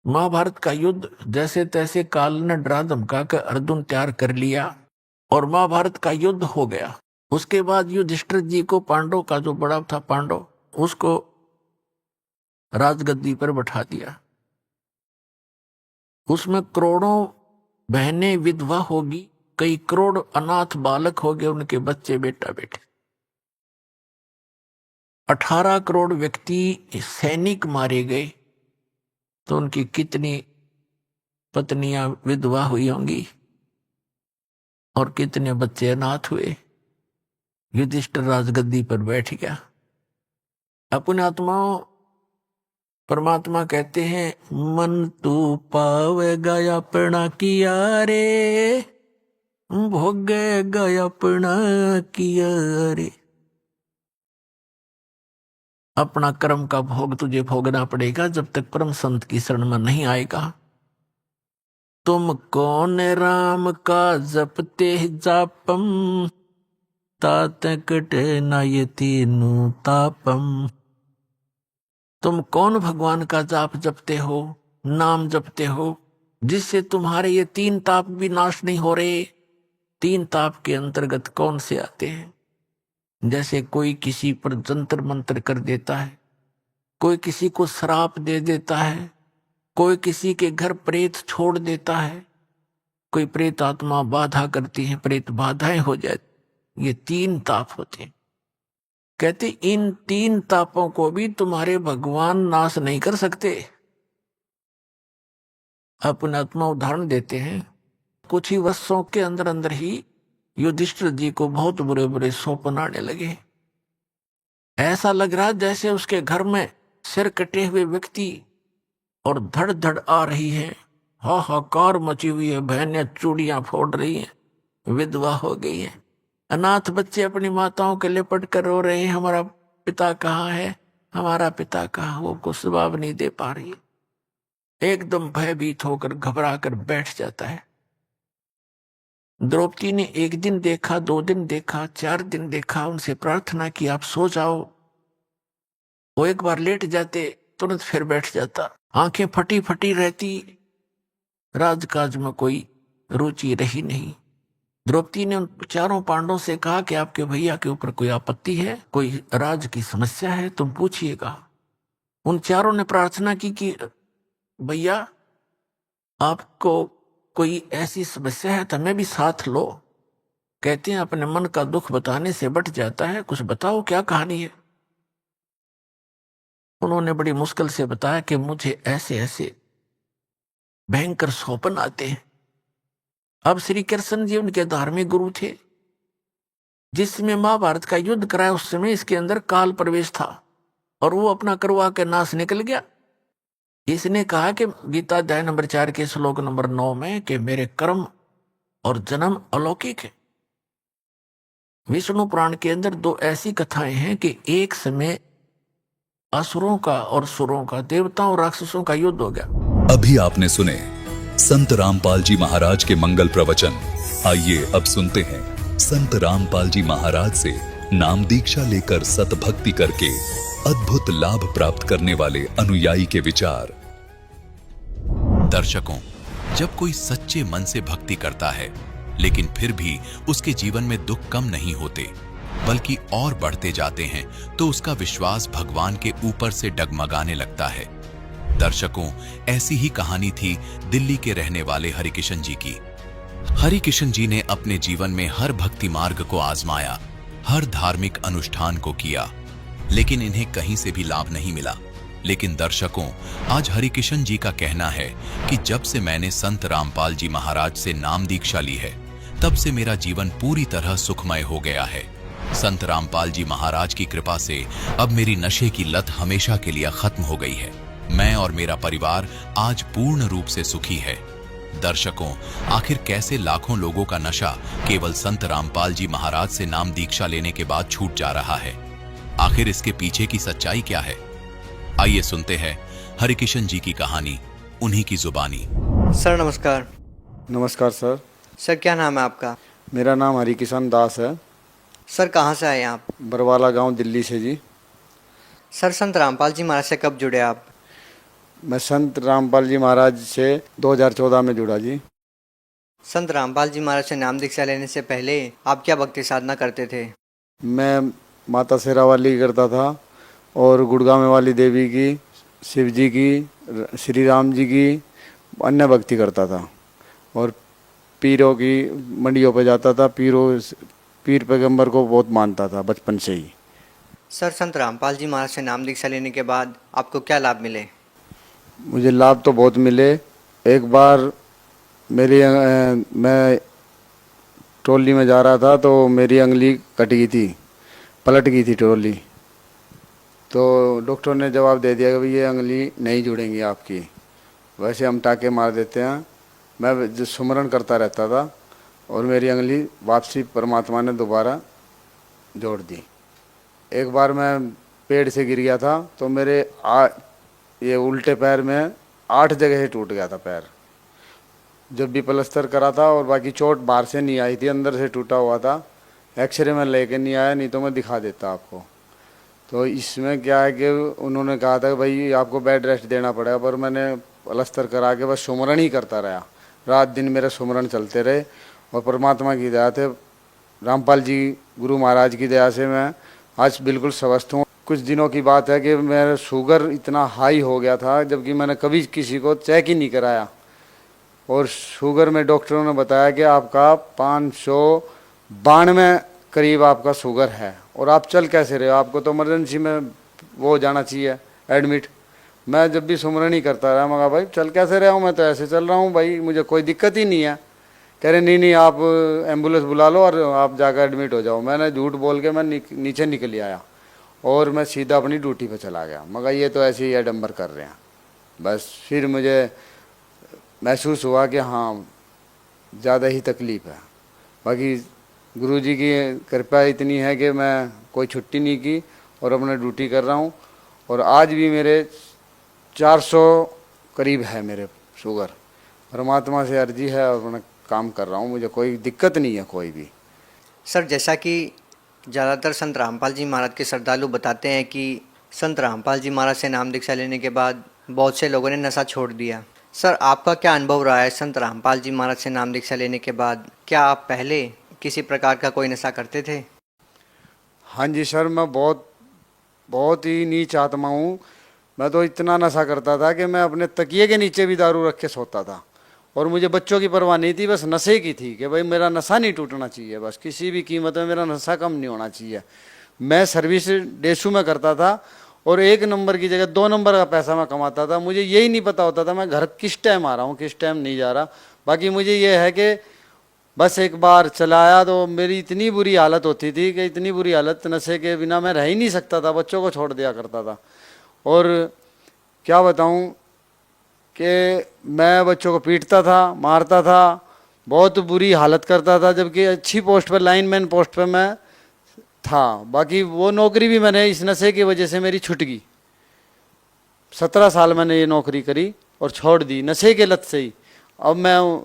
महाभारत का युद्ध जैसे तैसे काल ने डरा धमका कर अर्जुन तैयार कर लिया और महाभारत का युद्ध हो गया। उसके बाद युधिष्ठिर जी को, पांडव का जो बड़ा था पांडव, उसको राजगद्दी पर बैठा दिया। उसमें करोड़ों बहनें विधवा होगी, कई करोड़ अनाथ बालक हो गए, उनके बच्चे बेटा बेटे। 18 करोड़ व्यक्ति सैनिक मारे गए, तो उनकी कितनी पत्नियां विधवा हुई होंगी और कितने बच्चे अनाथ हुए। युधिष्ठिर राजगद्दी पर बैठ गया। अपने आत्माओं, परमात्मा कहते हैं, मन तू पावेगा अपना किया रे, भोगेगा अपना किया रे। अपना कर्म का भोग तुझे भोगना पड़ेगा जब तक परम संत की शरण में नहीं आएगा। तुम कौन राम का जपते जापम, तात कटे ना ये तीनों तापम। तुम कौन भगवान का जाप जपते हो, नाम जपते हो, जिससे तुम्हारे ये 3 ताप भी नाश नहीं हो रहे। 3 ताप के अंतर्गत कौन से आते हैं? जैसे कोई किसी पर जंतर मंतर कर देता है, कोई किसी को श्राप दे देता है, कोई किसी के घर प्रेत छोड़ देता है, कोई प्रेत आत्मा बाधा करती है, प्रेत बाधाएं हो जाती। ये 3 ताप होते हैं। कहते इन 3 तापों को भी तुम्हारे भगवान नाश नहीं कर सकते। अपने आत्मा उदाहरण देते हैं। कुछ ही वर्षों के अंदर अंदर ही युधिष्ठिर जी को बहुत बुरे बुरे स्वप्न आने लगे। ऐसा लग रहा जैसे उसके घर में सिर कटे हुए व्यक्ति और धड़ धड़ आ रही है, हाहाकार मची हुई है, बहनें चूड़ियां फोड़ रही हैं, विधवा हो गई है, अनाथ बच्चे अपनी माताओं के लिपट कर रो रहे हैं, हमारा पिता कहाँ है, हमारा पिता कहाँ, वो को जवाब नहीं दे पा रही है। एकदम भयभीत होकर घबरा कर बैठ जाता है। द्रौपदी ने 1 दिन देखा, 2 दिन देखा, 4 दिन देखा, उनसे प्रार्थना की आप सो जाओ। वो एक बार लेट जाते, तुरंत फिर बैठ जाता, आंखें फटी फटी रहती, राजकाज में कोई रुचि रही नहीं। द्रौपदी ने उन 4 पांडवों से कहा कि आपके भैया के ऊपर कोई आपत्ति है, कोई राज की समस्या है, तुम पूछिएगा। उन 4 ने प्रार्थना की कि भैया आपको कोई ऐसी समस्या है तो हमें भी साथ लो। कहते हैं अपने मन का दुख बताने से बट जाता है, कुछ बताओ क्या कहानी है। उन्होंने बड़ी मुश्किल से बताया कि मुझे ऐसे ऐसे भयंकर स्वप्न आते हैं। अब श्री कृष्ण जी उनके धार्मिक गुरु थे, जिसमें महाभारत का युद्ध कराया उस समय इसके अंदर काल प्रवेश था और वो अपना करवा के नाश निकल गया। इसने कहा कि गीता अध्याय नंबर 4 के श्लोक नंबर 9 में कि मेरे कर्म और जन्म अलौकिक है। विष्णु पुराण के अंदर 2 ऐसी कथाएं हैं कि एक समय असुरों का और सुरों का, देवताओं और राक्षसों का युद्ध हो गया। अभी आपने सुने संत रामपाल जी महाराज के मंगल प्रवचन। आइए अब सुनते हैं संत रामपाल जी महाराज से नाम दीक्षा लेकर सतभक्ति करके अद्भुत लाभ प्राप्त करने वाले अनुयायी के विचार। दर्शकों, जब कोई सच्चे मन से भक्ति करता है लेकिन फिर भी उसके जीवन में दुख कम नहीं होते बल्कि और बढ़ते जाते हैं, तो उसका विश्वास भगवान के ऊपर से डगमगाने लगता है। दर्शकों, ऐसी ही कहानी थी दिल्ली के रहने वाले हरिकिशन जी की। हरिकिशन जी ने अपने जीवन में हर भक्ति मार्ग को आजमाया, हर धार्मिक अनुष्ठान को किया, लेकिन इन्हें कहीं से भी लाभ नहीं मिला। लेकिन दर्शकों, आज हरिकिशन जी का कहना है कि जब से मैंने संत रामपाल जी महाराज से नाम दीक्षा ली है, तब से मेरा जीवन पूरी तरह सुखमय हो गया है। संत रामपाल जी महाराज की कृपा से अब मेरी नशे की लत हमेशा के लिए खत्म हो गई है। मैं और मेरा परिवार आज पूर्ण रूप से सुखी है। दर्शकों, आखिर कैसे लाखों लोगों का नशा केवल संत रामपाल जी महाराज से नाम दीक्षा लेने के बाद छूट जा रहा है? आखिर इसके पीछे की सच्चाई क्या है? आइए सुनते हैं हरिकिशन जी की कहानी, उन्हीं की जुबानी। सर नमस्कार। नमस्कार सर। सर क्या नाम है आपका? मेरा नाम हरिकिशन दास है। सर कहाँ से आए आप? बरवाला गांव, दिल्ली से जी। सर संत रामपाल जी महाराज से कब जुड़े आप? मैं संत रामपाल जी महाराज से 2014 में जुड़ा जी। संत रामपाल जी महाराज से नाम दीक्षा लेने से पहले आप क्या भक्ति साधना करते थे? मैं माता शेरावाली करता था और गुड़गांव वाली देवी की, शिव जी की, श्री राम जी की अन्य भक्ति करता था और पीरों की मंडियों पे जाता था। पीर पैगंबर को बहुत मानता था बचपन से ही। सर संत रामपाल जी महाराज से नाम दीक्षा लेने के बाद आपको क्या लाभ मिले? मुझे लाभ तो बहुत मिले। एक बार मैं ट्रॉली में जा रहा था तो मेरी अंगुली कट गई थी, पलट गई थी ट्रॉली। तो डॉक्टर ने जवाब दे दिया कि भाई ये अंगुली नहीं जुड़ेंगी आपकी, वैसे हम टाके मार देते हैं। मैं जो सुमरन करता रहता था और मेरी अंगुली वापसी परमात्मा ने दोबारा जोड़ दी। एक बार मैं पेड़ से गिर गया था तो मेरे ये उल्टे पैर में 8 जगह से टूट गया था पैर। जब भी प्लास्टर करा था और बाकी चोट बाहर से नहीं आई थी, अंदर से टूटा हुआ था। एक्सरे में लेके नहीं आया, नहीं तो मैं दिखा देता आपको। तो इसमें क्या है कि उन्होंने कहा था कि भाई आपको बेड रेस्ट देना पड़ेगा, पर मैंने प्लास्टर करा के बस सुमरन ही करता रहा। रात दिन मेरे सुमरन चलते रहे और परमात्मा की दया से रामपाल जी गुरु महाराज की दया से मैं आज बिल्कुल स्वस्थ हूँ। कुछ दिनों की बात है कि मेरा शुगर इतना हाई हो गया था, जबकि मैंने कभी किसी को चेक ही नहीं कराया। और शुगर में डॉक्टरों ने बताया कि आपका 592 करीब आपका शुगर है, और आप चल कैसे रहे हो, आपको तो इमरजेंसी में वो हो जाना चाहिए एडमिट। मैं जब भी सुमरन ही करता रहा, मगर भाई चल कैसे रहा हूँ, मैं तो ऐसे चल रहा हूँ भाई, मुझे कोई दिक्कत ही नहीं है। कह रहे नहीं नहीं आप एम्बुलेंस बुला लो और आप जाकर एडमिट हो जाओ। मैंने झूठ बोल के मैं नीचे निकल आया और मैं सीधा अपनी ड्यूटी पे चला गया, मगर ये तो ऐसे ही एडम्बर कर रहे हैं। बस फिर मुझे महसूस हुआ कि हाँ ज़्यादा ही तकलीफ़ है। बाकी गुरुजी की कृपा इतनी है कि मैं कोई छुट्टी नहीं की और अपना ड्यूटी कर रहा हूँ। और आज भी मेरे 400 करीब है मेरे शुगर। परमात्मा से अर्जी है और मैं काम कर रहा हूँ, मुझे कोई दिक्कत नहीं है कोई भी। सर जैसा कि ज़्यादातर संत रामपाल जी महाराज के श्रद्धालु बताते हैं कि संत रामपाल जी महाराज से नाम दीक्षा लेने के बाद बहुत से लोगों ने नशा छोड़ दिया। सर आपका क्या अनुभव रहा है संत रामपाल जी महाराज से नाम दीक्षा लेने के बाद? क्या आप पहले किसी प्रकार का कोई नशा करते थे? हाँ जी सर, मैं बहुत ही नीच आत्मा हूँ। मैं तो इतना नशा करता था कि मैं अपने तकिए के नीचे भी दारू रख के सोता था, और मुझे बच्चों की परवाह नहीं थी, बस नशे की थी कि भाई मेरा नशा नहीं टूटना चाहिए, बस किसी भी कीमत में मेरा नशा कम नहीं होना चाहिए। मैं सर्विस डेसू में करता था और 1 नंबर की जगह 2 नंबर का पैसा मैं कमाता था। मुझे यही नहीं पता होता था मैं घर किस टाइम आ रहा हूँ किस टाइम नहीं जा रहा। बाकी मुझे ये है कि बस एक बार चलाया तो मेरी इतनी बुरी हालत होती थी कि इतनी बुरी हालत, नशे के बिना मैं रह ही नहीं सकता था, बच्चों को छोड़ दिया करता था। और क्या बताऊं कि मैं बच्चों को पीटता था, मारता था, बहुत बुरी हालत करता था, जबकि अच्छी पोस्ट पर लाइनमैन पोस्ट पर मैं था। बाकी वो नौकरी भी मैंने इस नशे की वजह से मेरी छूट गई। 17 साल मैंने ये नौकरी करी और छोड़ दी नशे के लत से ही। अब मैं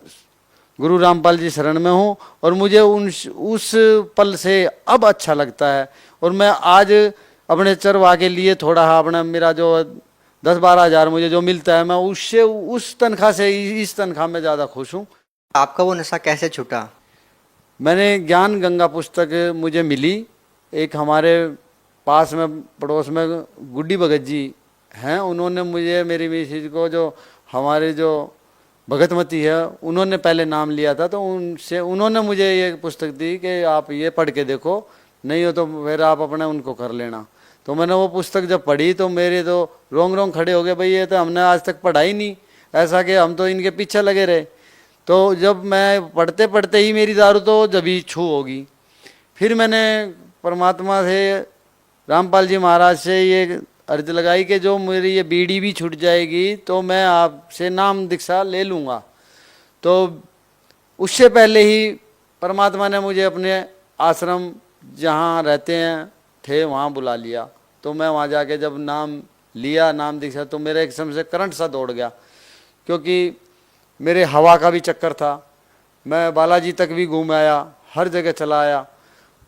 गुरु रामपाल जी शरण में हूँ और मुझे उस पल से अब अच्छा लगता है। और मैं आज अपने चरवा के लिए थोड़ा अपना मेरा जो 10-12 हज़ार मुझे जो मिलता है, मैं उससे उस तनख्वाह से इस तनख्वाह में ज़्यादा खुश हूँ। आपका वो नशा कैसे छूटा? मैंने ज्ञान गंगा पुस्तक मुझे मिली। एक हमारे पास में पड़ोस में गुड्डी भगत जी हैं, उन्होंने मुझे मेरी मिसेज को जो हमारे जो भगतमती है उन्होंने पहले नाम लिया था, तो उन्होंने मुझे ये पुस्तक दी कि आप ये पढ़ के देखो, नहीं हो तो फिर आप अपने उनको कर लेना। तो मैंने वो पुस्तक जब पढ़ी तो मेरे तो रोंग खड़े हो गए, भाई ये तो हमने आज तक पढ़ा ही नहीं, ऐसा कि हम तो इनके पीछे लगे रहे। तो जब मैं पढ़ते पढ़ते ही मेरी दारू तो जब ही छू होगी। फिर मैंने परमात्मा से, रामपाल जी महाराज से ये अर्ज लगाई कि जो मेरी ये बीड़ी भी छूट जाएगी तो मैं आपसे नाम दीक्षा ले लूँगा। तो उससे पहले ही परमात्मा ने मुझे अपने आश्रम जहाँ रहते हैं थे वहाँ बुला लिया। तो मैं वहाँ जाके जब नाम लिया, नाम दीक्षा, तो मेरे एक समय से करंट सा दौड़ गया, क्योंकि मेरे हवा का भी चक्कर था। मैं बालाजी तक भी घूम आया, हर जगह चला आया,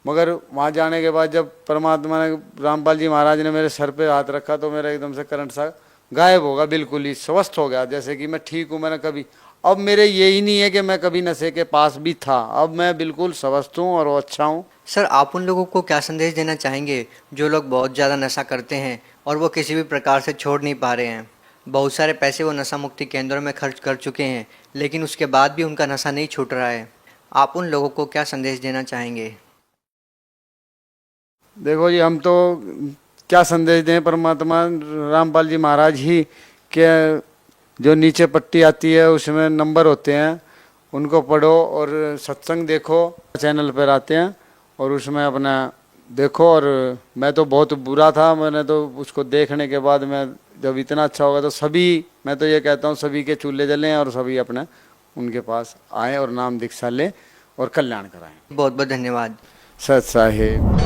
मगर वहाँ जाने के बाद जब परमात्मा ने, रामपाल जी महाराज ने मेरे सर पे हाथ रखा तो मेरा एकदम से करंट सा गायब होगा, बिल्कुल ही स्वस्थ हो गया, जैसे कि मैं ठीक हूँ। मैंने कभी, अब मेरे यही नहीं है कि मैं कभी नशे के पास भी था, अब मैं बिल्कुल स्वस्थ हूँ और अच्छा हूँ। सर आप उन लोगों को क्या संदेश देना चाहेंगे जो लोग बहुत ज़्यादा नशा करते हैं और वो किसी भी प्रकार से छोड़ नहीं पा रहे हैं? बहुत सारे पैसे वो नशा मुक्ति केंद्रों में खर्च कर चुके हैं, लेकिन उसके बाद भी उनका नशा नहीं छूट रहा है। आप उन लोगों को क्या संदेश देना चाहेंगे? देखो जी, हम तो क्या संदेश दें, परमात्मा रामपाल जी महाराज ही के जो नीचे पट्टी आती है उसमें नंबर होते हैं, उनको पढ़ो और सत्संग देखो, चैनल पर आते हैं और उसमें अपना देखो। और मैं तो बहुत बुरा था, मैंने तो उसको देखने के बाद मैं जब इतना अच्छा होगा तो सभी, मैं तो ये कहता हूँ सभी के चूल्हे जलें और सभी अपने उनके पास आएँ और नाम दीक्षा लें और कल्याण कराएं। बहुत बहुत धन्यवाद। सत साहिब।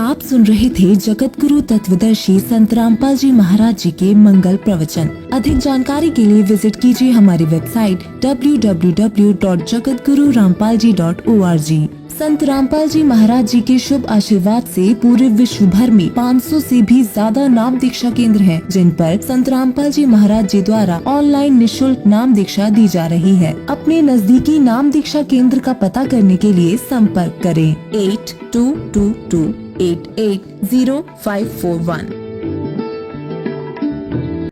आप सुन रहे थे जगत गुरु तत्वदर्शी संत रामपाल जी महाराज जी के मंगल प्रवचन। अधिक जानकारी के लिए विजिट कीजिए हमारी वेबसाइट www.jagatgururampalji.org। संत रामपाल जी महाराज जी के शुभ आशीर्वाद से पूरे विश्व भर में 500 से भी ज्यादा नाम दीक्षा केंद्र हैं, जिन पर संत रामपाल जी महाराज जी द्वारा ऑनलाइन निशुल्क नाम दीक्षा दी जा रही है। अपने नजदीकी नाम दीक्षा केंद्र का पता करने के लिए संपर्क करें 8222880541।